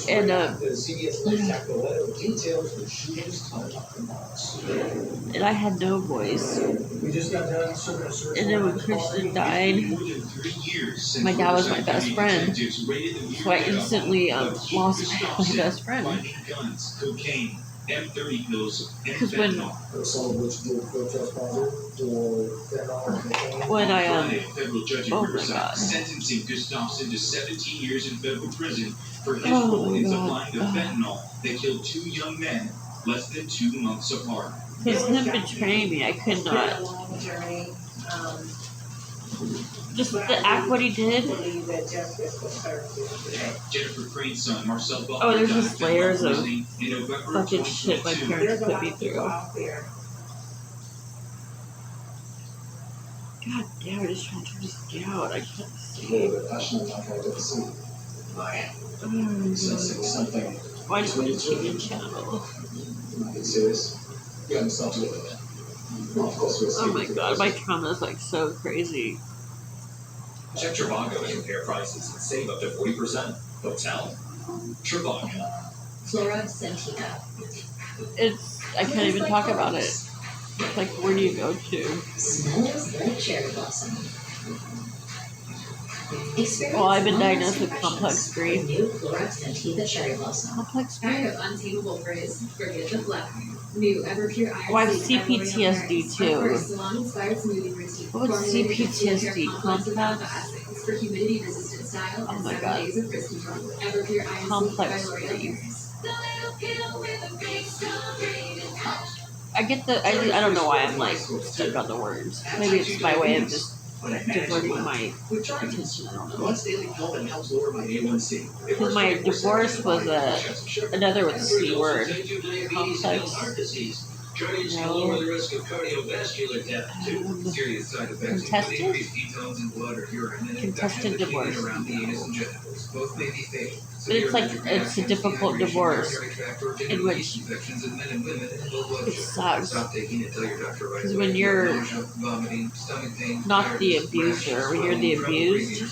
Speaker 8: And I had no voice. And then when Christian died, my dad was my best friend. So I instantly lost my best friend. Because when I oh my God.
Speaker 1: Sentencing Gustafson to 17 years in federal prison for his role in supplying the fentanyl that killed 2 young men less than 2 months apart.
Speaker 8: Because him betraying me, I could not. Just the act what he did.
Speaker 1: Jennifer Crane's son, Marcel Butler,
Speaker 8: Oh, there's just layers of fucking shit my parents put me through. God damn, I just trying to just get out. I can't see. Why did you change the channel? Oh my God, my trauma is like so crazy.
Speaker 1: Check Trivago to compare prices and save up to 40%. Hotel, Trivago.
Speaker 2: Flora Sentina.
Speaker 8: I can't even talk about it. It's like, where do you go to?
Speaker 2: Smells like cherry blossom.
Speaker 8: Well, I've been diagnosed with complex grief.
Speaker 2: New Flora Sentina cherry blossom.
Speaker 8: Complex
Speaker 19: I
Speaker 8: grief?
Speaker 19: have untamable praise. Forget the fluff. New Everpure Iron.
Speaker 8: Oh, I have CPTSD too.
Speaker 19: Salon-inspired smoothing routine.
Speaker 8: What's CPTSD? Complex?
Speaker 19: For humidity-resistant style
Speaker 8: Oh
Speaker 19: and
Speaker 8: my
Speaker 19: 7
Speaker 8: God.
Speaker 19: days of frizz control. Everpure Iron
Speaker 8: Complex
Speaker 19: Sleep by
Speaker 8: grief.
Speaker 19: L'Oreal.
Speaker 8: I get I don't know why I'm like stuck on the words. Maybe it's my way of just diverting my attention. I don't know. Because my divorce was another with C word. Complex. No. Contested divorce. But it's like it's a difficult divorce in which it sucks. Because when you're not the abuser, when you're the abused,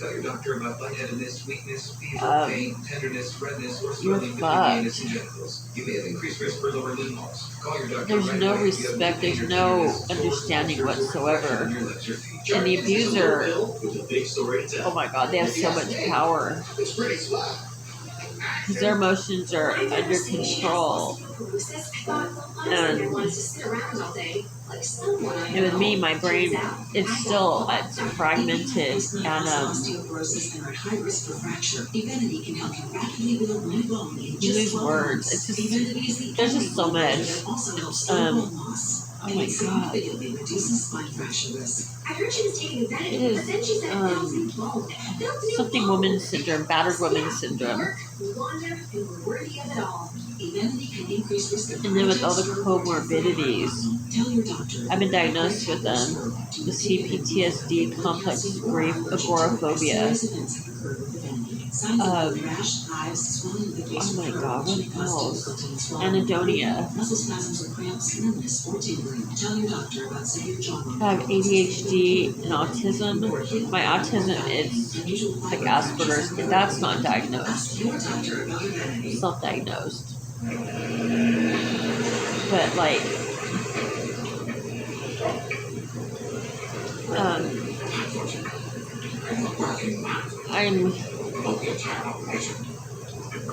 Speaker 1: Tell your doctor about lightheadedness, weakness, fever, pain, tenderness, redness, or
Speaker 8: you're
Speaker 1: swelling
Speaker 8: fucked.
Speaker 1: anus and genitals. You may have increased risk for lower limb loss. Call your doctor.
Speaker 8: There's
Speaker 1: right
Speaker 8: no
Speaker 1: away if you have
Speaker 8: respect, there's
Speaker 1: major
Speaker 8: no
Speaker 1: tenderness,
Speaker 8: understanding
Speaker 1: or
Speaker 8: whatsoever.
Speaker 1: on your legs or feet.
Speaker 8: And the abuser,
Speaker 1: With a big story to tell.
Speaker 8: oh my God, they have so much power.
Speaker 1: It's pretty swell.
Speaker 8: Because their emotions are under control. And with me, my brain, it's fragmented. And you lose words. It's just, there's just so much. Oh my God.
Speaker 19: I heard she was taking a
Speaker 8: It is something woman syndrome, battered woman syndrome. And then with all the comorbidities, I've been diagnosed with the CPTSD, complex grief, agoraphobia. Oh my God, what else? Anhedonia. I have ADHD and autism. My autism is like Asperger's, and that's not diagnosed. Self-diagnosed. But like, I'm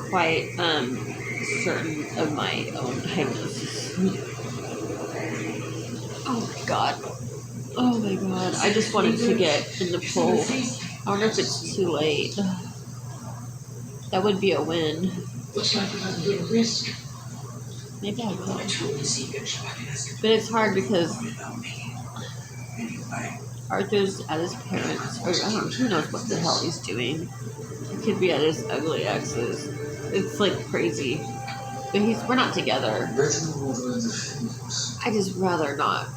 Speaker 8: quite certain of my own diagnosis. Oh my God. Oh my God. I just wanted to get in the pool I wonder if it's too late. That would be a win.
Speaker 1: Looks like we're at a little risk.
Speaker 8: Maybe I
Speaker 1: I
Speaker 8: could.
Speaker 1: totally see you finish up. I can ask
Speaker 8: But it's hard because
Speaker 1: about me. Anyway.
Speaker 8: Arthur's at his parents', or I don't know, who knows what the hell he's doing. He could be at his ugly ex's. It's like crazy. But we're not together. I just rather not.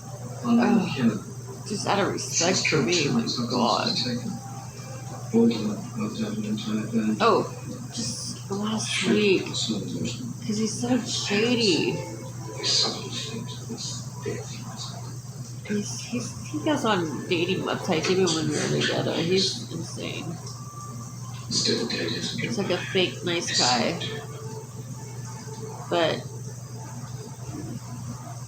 Speaker 8: Just out of respect for me, my God. Oh, just last week. Because he's so shady. He goes on dating websites even when we're together. He's insane. He's like a fake nice guy. But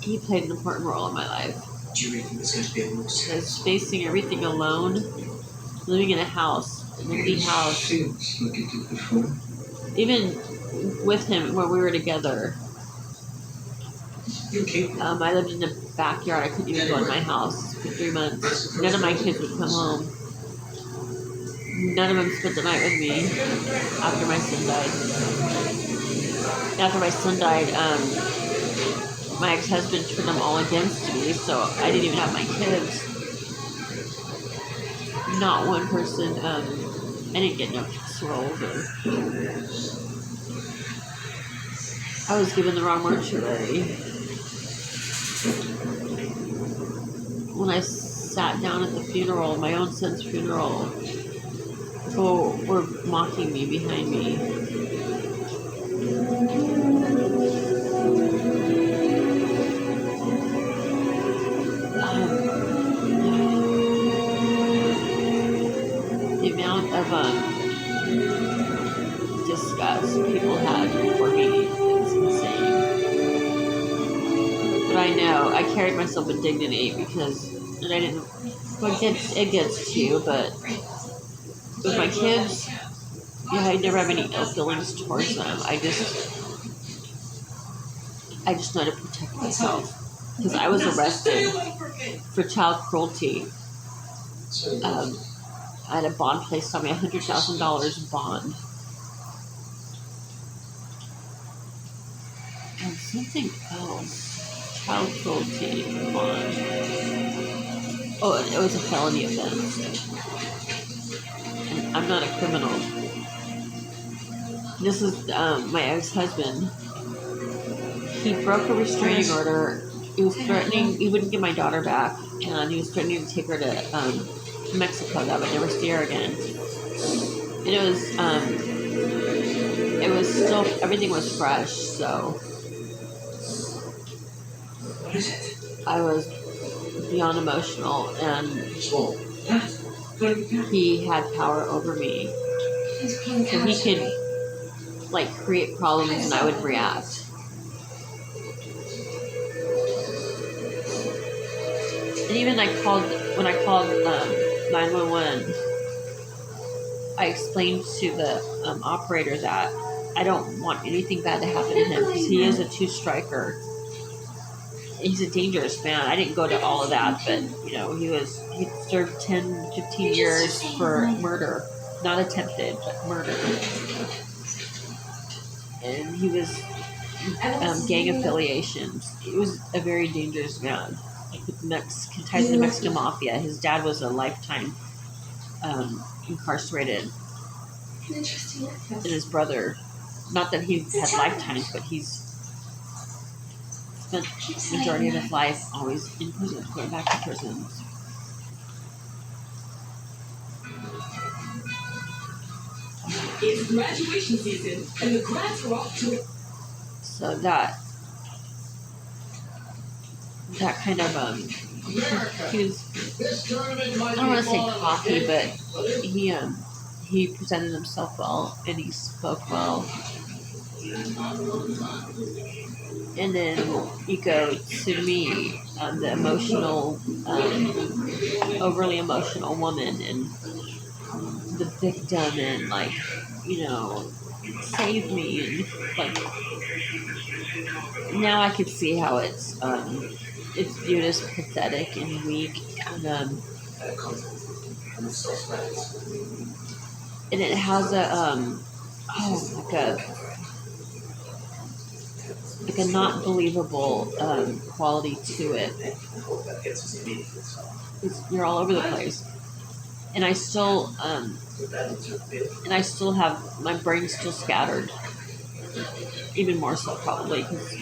Speaker 8: he played an important role in my life.
Speaker 1: Do you really think there's going to be a more
Speaker 8: Because facing everything alone, living in a house, an empty house, even with him when we were together, I lived in the backyard. I couldn't even go in my house for 3 months. None of my kids would come home. None of them spent the night with me after my son died. After my son died, my ex-husband turned them all against me, so I didn't even have my kids. Not one person, I didn't get no casseroles or... I was given the wrong mortuary. When I sat down at the funeral, my own son's funeral, people were mocking me behind me. The amount of disgust people had for me is insane. But I know I carried myself with dignity because, and I didn't. Well, it gets to you, but with my kids, yeah, I never have any ill feelings towards them. I just know to protect myself because I was arrested for child cruelty. I had a bond placed on me, $100,000 bond. And something else, child cruelty bond. Oh, it was a felony offense. And I'm not a criminal. This is my ex-husband. He broke a restraining order. He was threatening, he wouldn't give my daughter back, and he was threatening to take her to Mexico. That I would never see her again. And it was still, everything was fresh, so I was beyond emotional, and he had power over me. So he could, like, create problems and I would react. And even when I called 911, I explained to the operator that I don't want anything bad to happen to him because he is a two-striker. He's a dangerous man. I didn't go to all of that, but, you know, he served 10, 15 years for murder. Not attempted, but murder. And he was gang affiliations. He was a very dangerous man. With Mexican ties to the Mexican mafia. His dad was a lifetime incarcerated. And his brother, not that he had lifetimes, but he's spent the majority of his life always in prison, going back to prison.
Speaker 19: It's graduation season, and the grads are off to it.
Speaker 8: So that kind of he was, I don't want to say cocky, but he presented himself well and he spoke well. And then you go to me, the emotional, overly emotional woman and the victim and, like, you know, save me, and, like, now I can see how it's viewed as pathetic and weak, and And it has a like a not believable quality to it. You're all over the place, and I still have my brain's still scattered, even more so probably because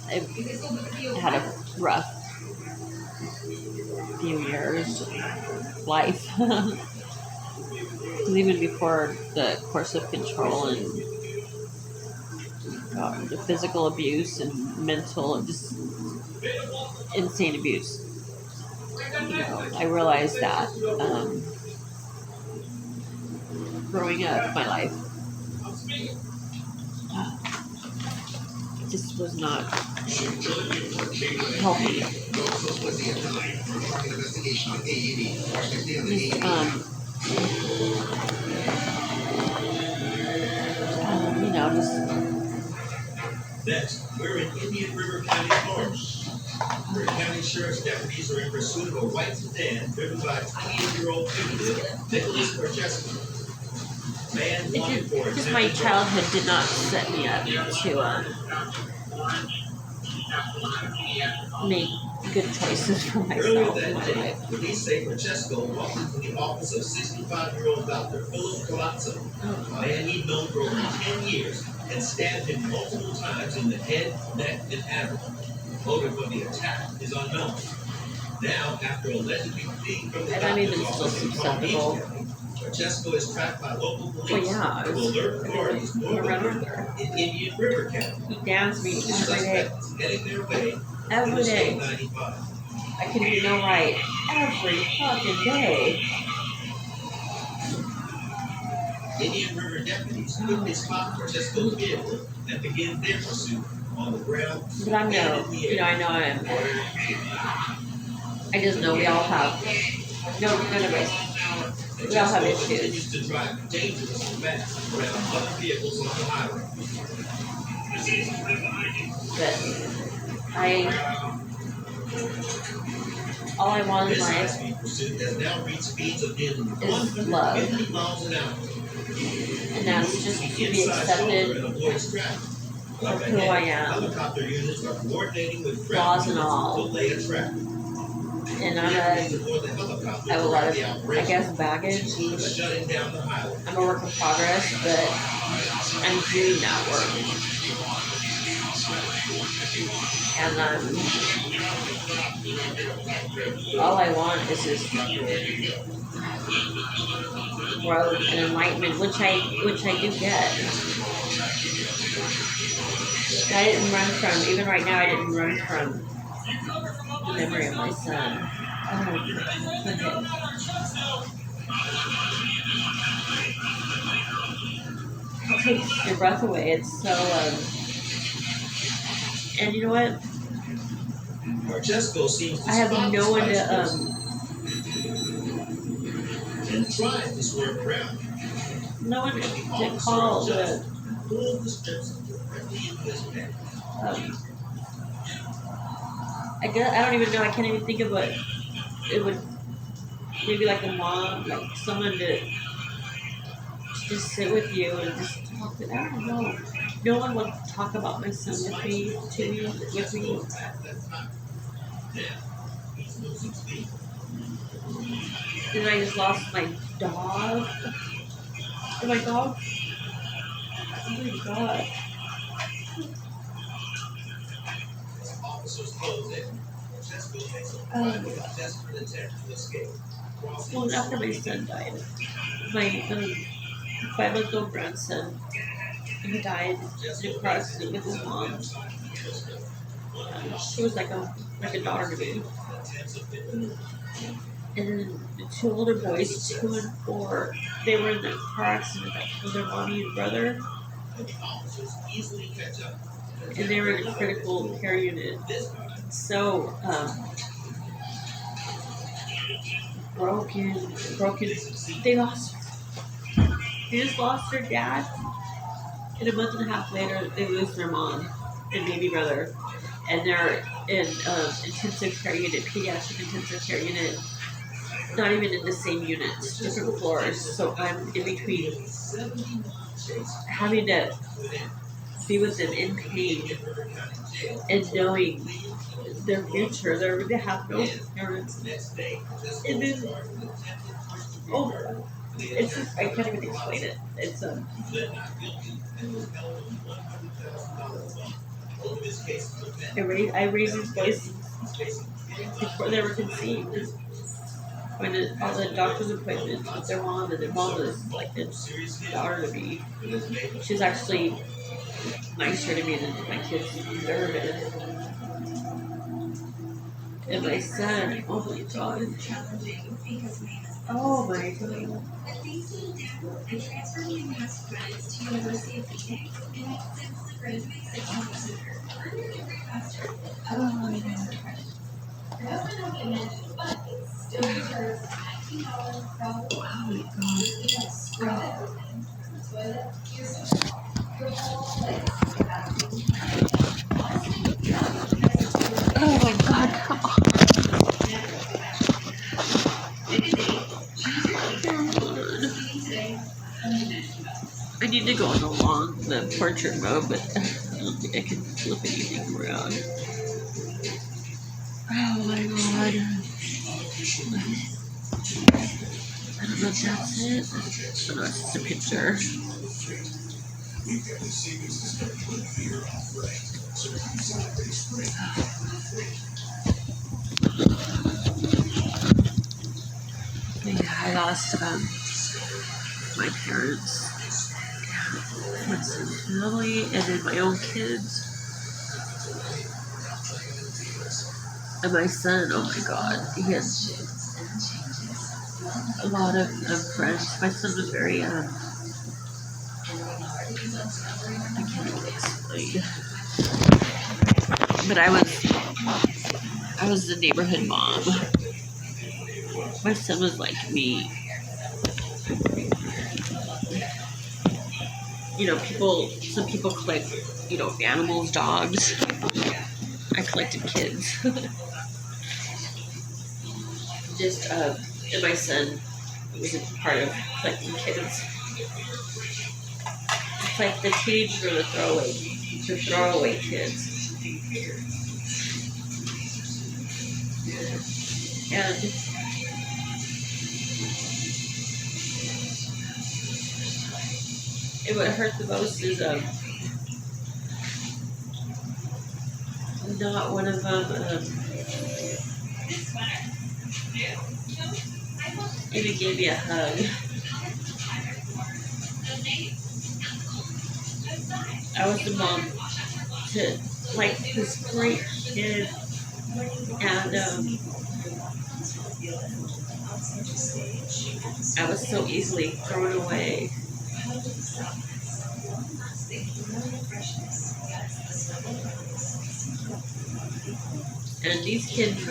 Speaker 8: I've had a rough few years life. Even before the course of control and the physical abuse and mental, just insane abuse. I realized that growing up, my life just was not healthy. Just
Speaker 1: Next, we're in Indian River County, Florida, where county sheriff's deputies are in pursuit of a white sedan driven by a 28-year-old fugitive, Nicholas Francesco. Man wanted for
Speaker 8: just my childhood did not set me up to make good choices for myself in my life.
Speaker 1: Police say Francesco walked into the office of 65-year-old Dr. Philip Palazzo, a man he'd known for over 10 years, and stabbed him multiple times in the head, neck, and abdomen. Motive of the attack is unknown. Now, after allegedly fleeing from the doctor's office in Palm Beach County, Francesco is tracked by local police who will alert authorities north in Indian River County.
Speaker 8: He downs me every day.
Speaker 1: Heading their way
Speaker 8: Every day.
Speaker 1: 95.
Speaker 8: I can do no right. Every fucking day.
Speaker 1: Indian River deputies quickly spot Francesco's vehicle and begin their pursuit on the ground.
Speaker 8: But I know, I know I am. I just know we all have, none of us, we all have issues.
Speaker 1: Continues to drive dangerously fast around other vehicles on the highway.
Speaker 8: But all I want in life
Speaker 1: speed pursuit has now reached speeds of nearly
Speaker 8: is love.
Speaker 1: 150 miles an hour.
Speaker 8: And that's just to be accepted for who I am.
Speaker 1: Helicopter units are coordinating with
Speaker 8: flaws and all.
Speaker 1: to lay a trap.
Speaker 8: And I have a lot of, I guess, baggage. I'm a work in progress, but I'm doing that work. And all I want is just growth and enlightenment, which I do get. I didn't run from, even right now, I didn't run from the memory of my son. It takes your breath away. It's so, and you know what? I have no one to, no one to call to, I don't even know, I can't even think of what it would, maybe like a mom, like someone to just sit with you and just talk to, I don't know. No one would talk about my son with me. Then I just lost my dog. Oh my dog. Oh my god. Well, after my son died, my 5-month-old grandson, he died in a car accident with his mom. She was like a daughter to me. And then the two older boys, 2 and 4, they were in that car accident that killed their mommy and brother. And they were in a critical care unit. So, broken. They just lost their dad. And a month and a half later, they lose their mom and baby brother. And they're in intensive care unit, pediatric intensive care unit, not even in the same units, different floors. So I'm in between having to be with them in pain and knowing their future. They have no parents. And then, oh, it's just, I can't even explain it. It's I raised these boys before they were conceived. When all the doctor's appointments with their mom, and their mom was like this daughter to me. She's actually nicer to me than my kids deserve it. And my son, oh my god. Oh my god.
Speaker 19: I transferred my maths credits to University of Phoenix, and I successfully graduated 6 months later. I'm your degree faster.
Speaker 8: Oh my god.
Speaker 19: I don't know what it meant, but it still deserves $19 from
Speaker 8: Oh my god.
Speaker 19: scrub everything. Toilet, here's your whole place.
Speaker 8: Oh my god, come on. I need to go on the portrait mode, but I don't think I can flip anything around. Oh my god. I don't know if that's it. Oh no, it's just a picture. Yeah, I lost my parents, my son's family, and then my own kids. And my son, oh my god, he has a lot of friends. My son was very, I can't even explain. But I was the neighborhood mom. My son was like me. You know, some people collect, animals, dogs. I collected kids. And my son was a part of collecting kids. It's like the teenagers are the throwaway kids. And what hurt the most is not one of them even gave me a hug. I was the mom to like this great kid, and I was so easily thrown away. And these kids,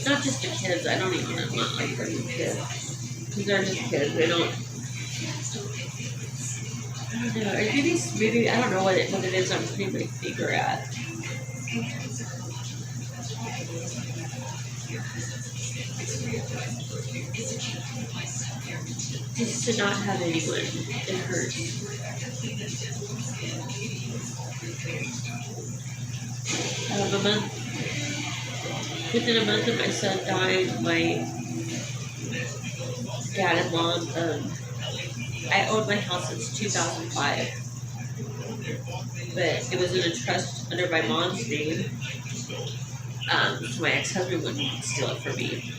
Speaker 8: not just the kids, I'm not like them kids. These are just kids, they don't, I don't know, maybe, I don't know what it is I'm putting my finger at. Just to not have anyone, it hurts. Within a month of my son dying, my dad and mom, I owned my house since 2005, but it was in a trust under my mom's name, so my ex-husband wouldn't steal it from me.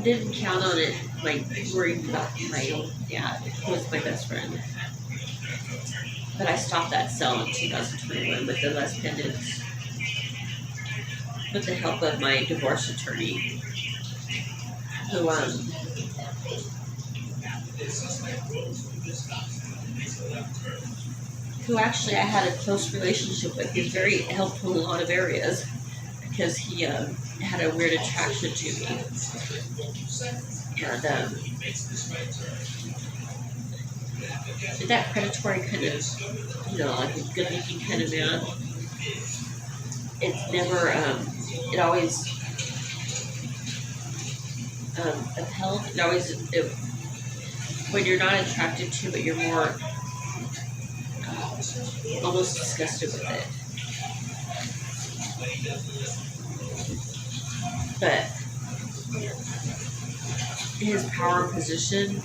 Speaker 8: Didn't count on it, like worrying about my own dad, who was my best friend. But I stopped that sale in 2021 with the less pendants, with the help of my divorce attorney, who actually I had a close relationship with. He was very helpful in a lot of areas because he had a weird attraction to me. And that predatory kind of, like a good-looking kind of man. It's never, it always upheld. When you're not attracted to it, you're more almost disgusted with it. But his power and position,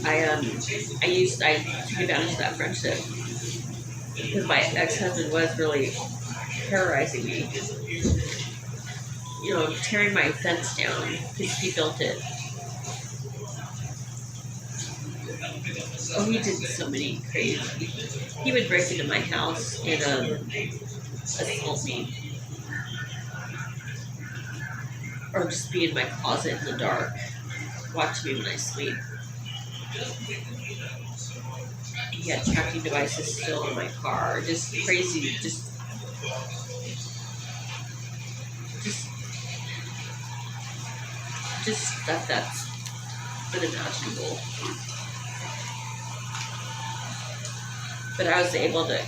Speaker 8: I took advantage of that friendship because my ex-husband was really terrorizing me. Tearing my fence down because he built it. Oh, he did so many crazy. He would break into my house and assault me, or just be in my closet in the dark, watch me when I sleep. He had tracking devices still in my car. Just crazy. Just stuff that's unimaginable. But I was able to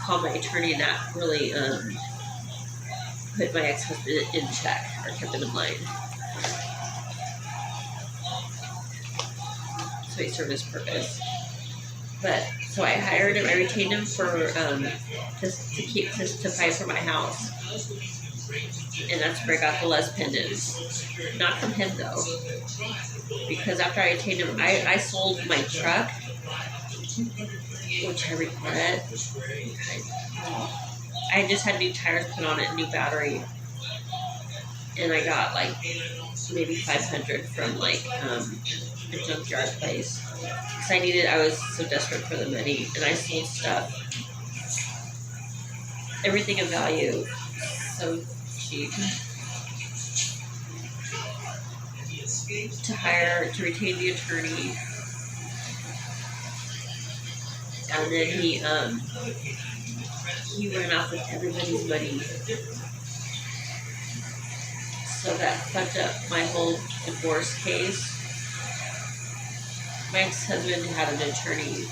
Speaker 8: call my attorney, and that really put my ex-husband in check, or kept him in line. So he served his purpose. But so I hired him. I retained him for to fight for my house, and that's where I got the Les pendants. Not from him though, because after I retained him, I sold my truck, which I regret. I just had new tires put on it, a new battery, and I got like maybe 500 from like a junkyard place. Because I was so desperate for the money, and I sold stuff, everything of value, so cheap. To retain the attorney, and then he ran off with everybody's money. So that fucked up my whole divorce case. My ex-husband had an attorney.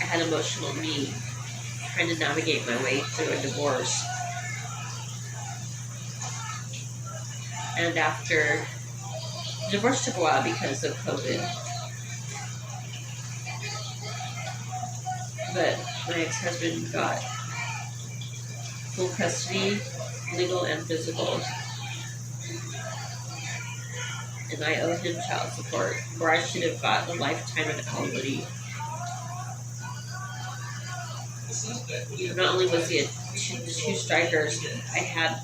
Speaker 8: I had emotional me trying to navigate my way through a divorce. And after divorce took a while because of COVID. But my ex-husband got full custody, legal and physical. And I owe him child support, or I should have got a lifetime of alimony. Not only was he a two strikers, I had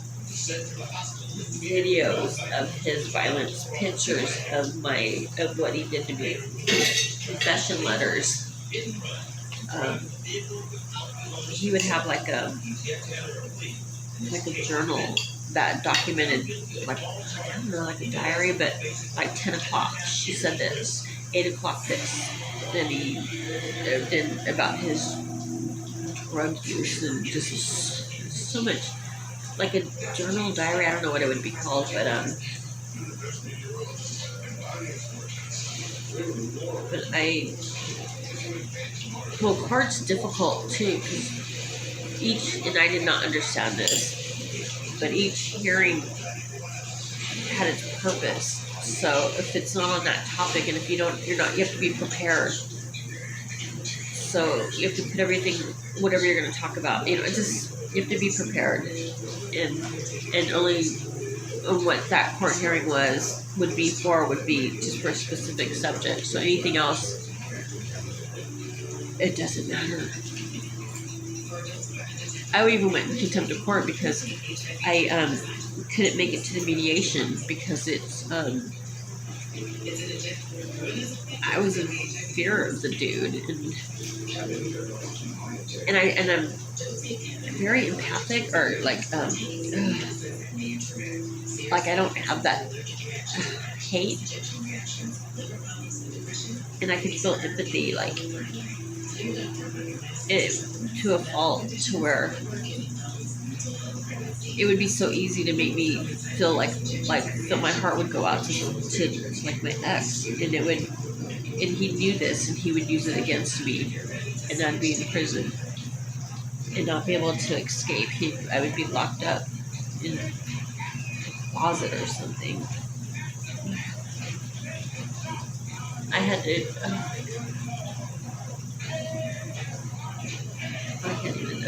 Speaker 8: videos of his violence, pictures of what he did to me, confession letters. He would have like a journal that documented, like, I don't know, like a diary, but like 10 o'clock she said this, 8 o'clock this. Then about his drug use, and just so much, like a journal diary. I don't know what it would be called, but court's difficult too, because and I did not understand this, but each hearing had its purpose. So if it's not on that topic, and if you have to be prepared. So you have to put everything, whatever you're going to talk about, you have to be prepared, and only what that court hearing would be just for a specific subject. So anything else, it doesn't matter. I even went in contempt of court because I couldn't make it to the mediation because I was in fear of the dude, and I'm very empathic, or like I don't have that hate, and I could feel empathy, like to a fault, to where it would be so easy to make me feel like my heart would go out to like my ex, and it would, and he knew this, and he would use it against me, and I'd be in prison and not be able to escape. I would be locked up in a closet or something. I had to. I can't even.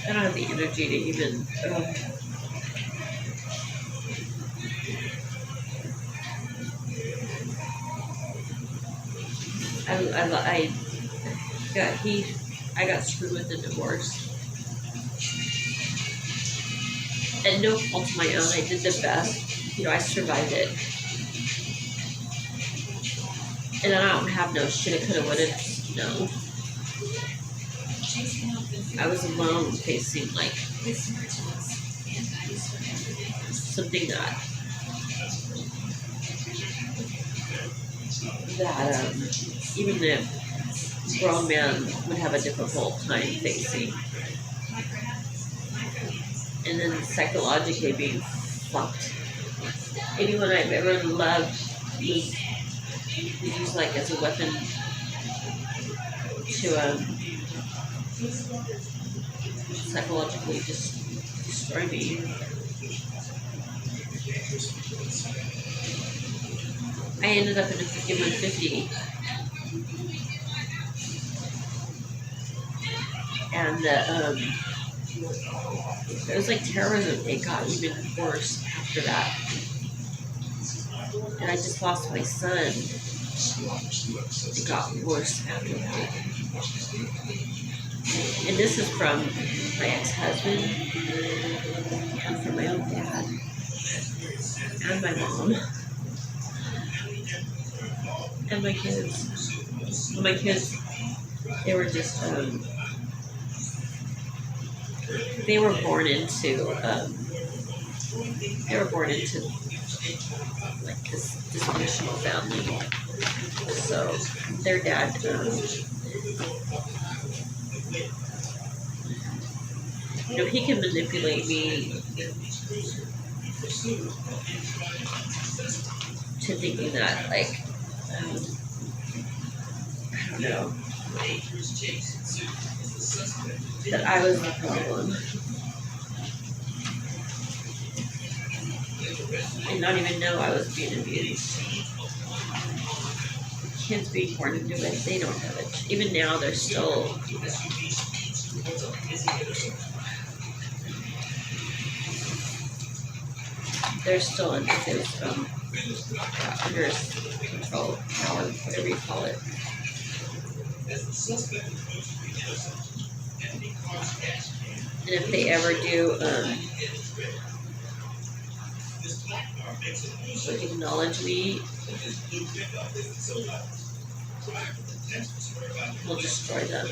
Speaker 8: I don't have the energy to even. I got screwed with the divorce. And no fault of my own. I did the best. You know, I survived it. And I don't have no shoulda, coulda, woulda. No. I was alone facing like something that even the grown man would have a difficult time facing. And then psychologically being fucked. Anyone I've ever loved was used like as a weapon to psychologically just destroy me. I ended up in a 5150. And it was like terrorism. It got even worse after that. And I just lost my son. It got worse after that. And this is from my ex-husband, and from my own dad, and my mom, and my kids. Well, my kids, they were just, they were born into like this dysfunctional family. So their dad, you know, he can manipulate me to thinking that, like, I don't know, that I was the problem. And not even know I was being abused. Kids being born into it, they don't have it. Even now, they're still. They're still under his under his control, power, whatever you call it. And if they ever do acknowledge me, we'll destroy them.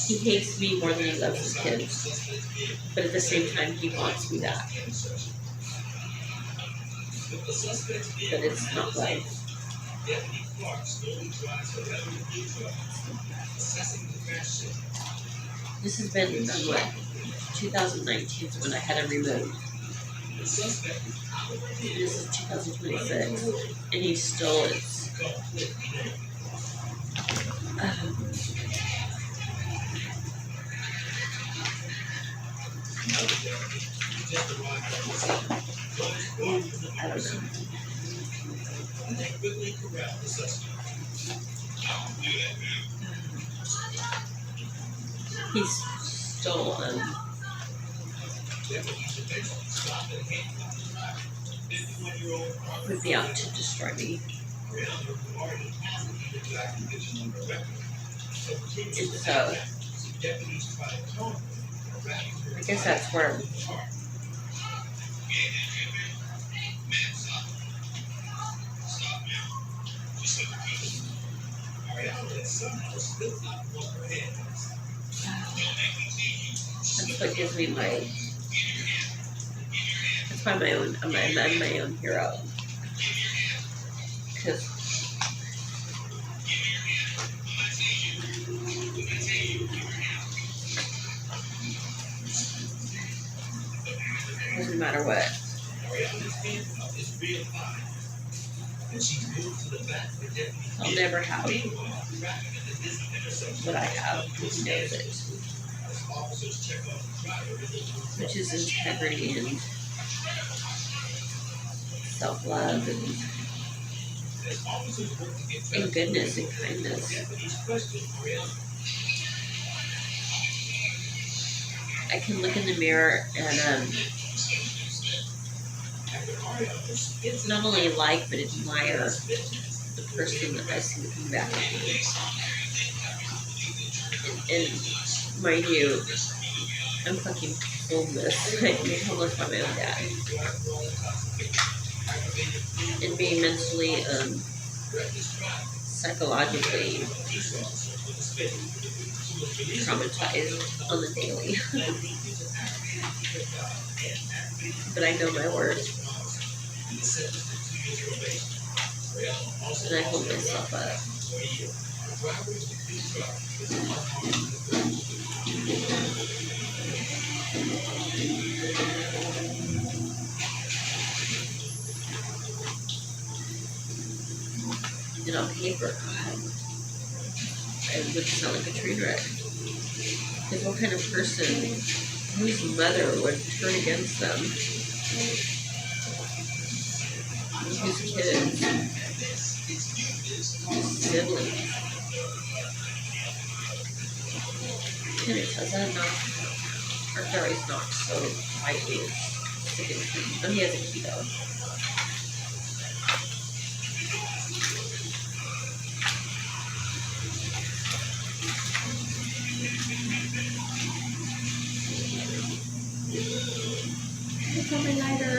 Speaker 8: He hates me more than he loves his kids, but at the same time, he wants me back. But it's not right. This has been, 2019 is when I had him removed. This is 2026, and he still is. I don't know. He's still would be out to destroy me. And so I guess that's where that's what gives me my. That's why I'm my own hero. Because matter what. I'll never have what I have. He knows it. Which is integrity and self-love and goodness and kindness. I can look in the mirror and not only like but admire the person that I see looking back at me. And mind you, I'm fucking homeless. I'm being homeless by my own dad. And being mentally, psychologically traumatized on the daily. But I know my worth. And I hold myself up. And on paper, God, I would sound like a train wreck. Because what kind of person whose mother would turn against them? Whose kids? Whose siblings? Can it tell that enough? Our Gary's not so lightly sick and clean. Oh, he has a keto. Look on my lighter.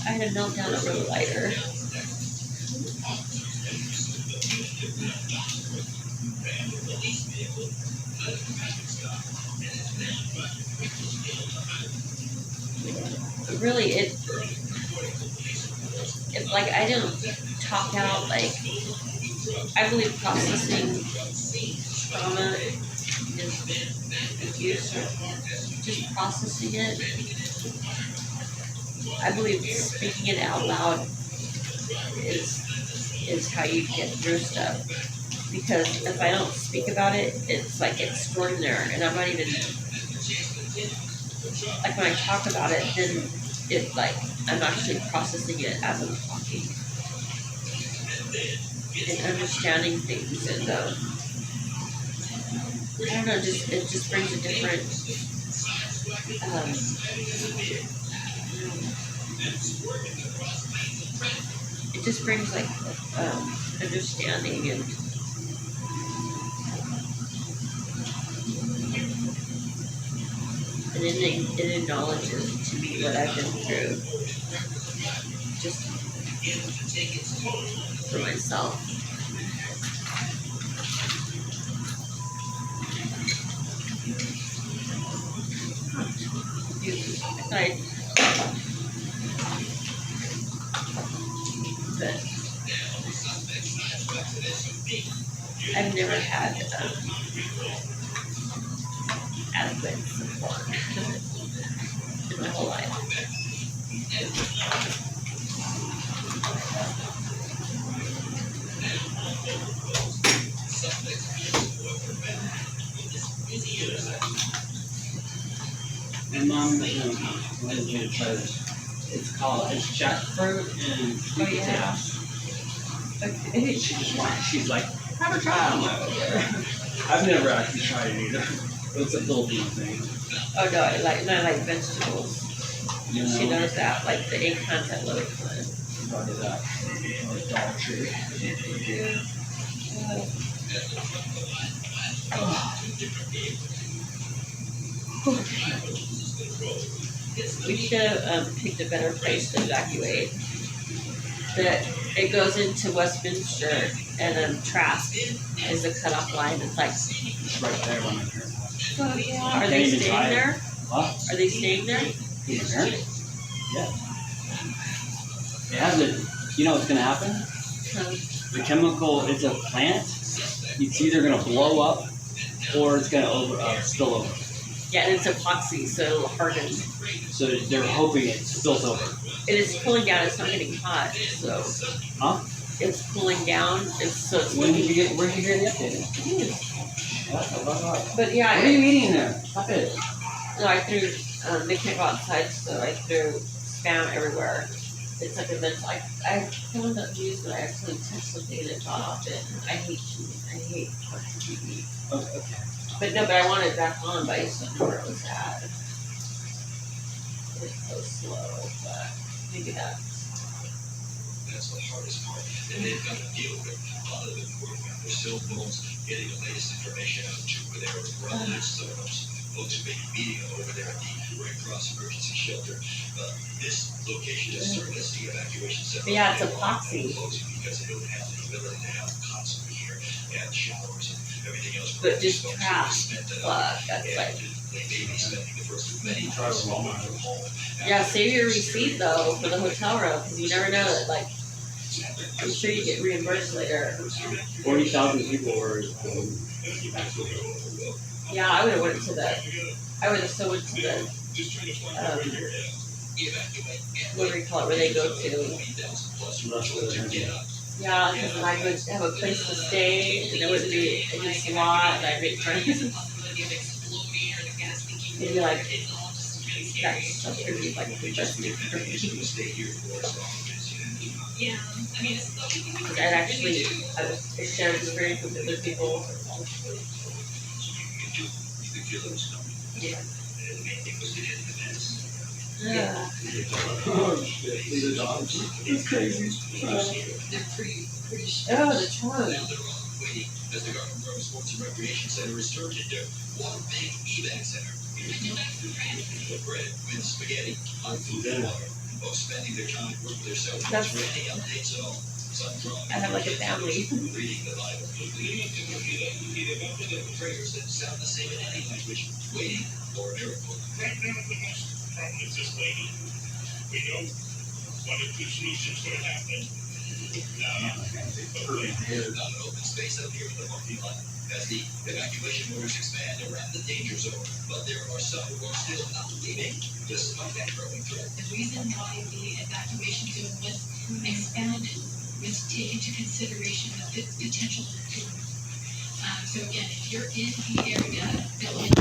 Speaker 8: I had a meltdown over the lighter. Really, it's like I don't talk out, like, I believe processing trauma is abuse, just processing it. I believe speaking it out loud is how you get through stuff. Because if I don't speak about it, it's like extraordinary, and I'm not even, like when I talk about it, then it's like I'm actually processing it as I'm talking and understanding things, and I don't know, it just brings a different it just brings like understanding and it acknowledges to me what I've been through, just for myself. But I've never had adequate support in my whole life.
Speaker 20: And Mom, wanted me to try this. It's jackfruit and sweet potatoes. She just wanted, she's like, have a try. I'm like, okay. I've never actually tried it either. It's a little bean thing.
Speaker 8: Oh no, I like vegetables.
Speaker 20: You know?
Speaker 8: She knows that, like the eggplants I love.
Speaker 20: Probably that. Or Dollar Tree.
Speaker 8: We should have picked a better place to evacuate. It goes into Westminster, and Trask is the cutoff line. It's like
Speaker 20: it's right there on my parents' house.
Speaker 8: Are they staying there?
Speaker 20: What?
Speaker 8: Are they staying there?
Speaker 20: Yeah. It has a. You know what's gonna happen? The chemical. It's a plant. It's either gonna blow up, or it's gonna spill over.
Speaker 8: Yeah, and it's epoxy, so it'll harden.
Speaker 20: So they're hoping it spills over.
Speaker 8: It is cooling down. It's not getting hot, so.
Speaker 20: Huh?
Speaker 8: It's cooling down.
Speaker 20: When did you get? Where did you hear the update?
Speaker 8: But yeah.
Speaker 20: What are you eating in there? Stop it.
Speaker 8: No, I threw. They can't go outside, so I threw Spam everywhere. It's like a mental. I found that news, but I actually touched something and it got off it. I hate watching TV.
Speaker 20: Okay.
Speaker 8: But no, but I wanted it back on, but I just don't know where it was at. It's so slow, but maybe that's.
Speaker 1: That's the hardest part, and they've got to deal with it. A lot of them working on their cell phones, getting the latest information out to their relatives, some of those folks who make media over there at the Red Cross Emergency Shelter. This location is serving as the evacuation center.
Speaker 8: Yeah, it's epoxy.
Speaker 1: Because they don't have the ability to have constantly here and showers and everything else.
Speaker 8: But just trash. Fuck, that's like.
Speaker 1: They may be spending the first many times from home.
Speaker 8: Yeah, save your receipt though for the hotel room, because you never know that, like, I'm sure you get reimbursed later.
Speaker 20: 40,000 people were.
Speaker 8: Yeah, I would have went to the. I would have still went to the. What do we call it? Where they go to? Yeah, because then I would have a place to stay, and it wouldn't be a good SWAT, and I'd make friends. It'd be like. That's such a really, like, interesting for me.
Speaker 19: Yeah, I mean,
Speaker 8: Because I'd actually share experience with other people. Yeah. Yeah.
Speaker 20: Oh shit! These are dogs. It's crazy.
Speaker 19: they're pretty
Speaker 8: Oh, the charm.
Speaker 1: As the Garden Grove Sports and Recreation Center is turned into one big evac center. Bread with spaghetti on food and water. Folks spending their time at work with their cell phones for any updates at all.
Speaker 8: I have like a family.
Speaker 1: Reading the Bible. Prayers that sound the same in any language. Waiting for a miracle.
Speaker 10: Right now, the most problem is this lady. We know one of two solutions could have happened.
Speaker 1: Not an open space up here in the parking lot as the evacuation orders expand around the danger zone. But there are some who are still not leaving despite that growing threat.
Speaker 19: The reason why the evacuation zone was expanded was to take into consideration the potential improvement. So again, if you're in the area that will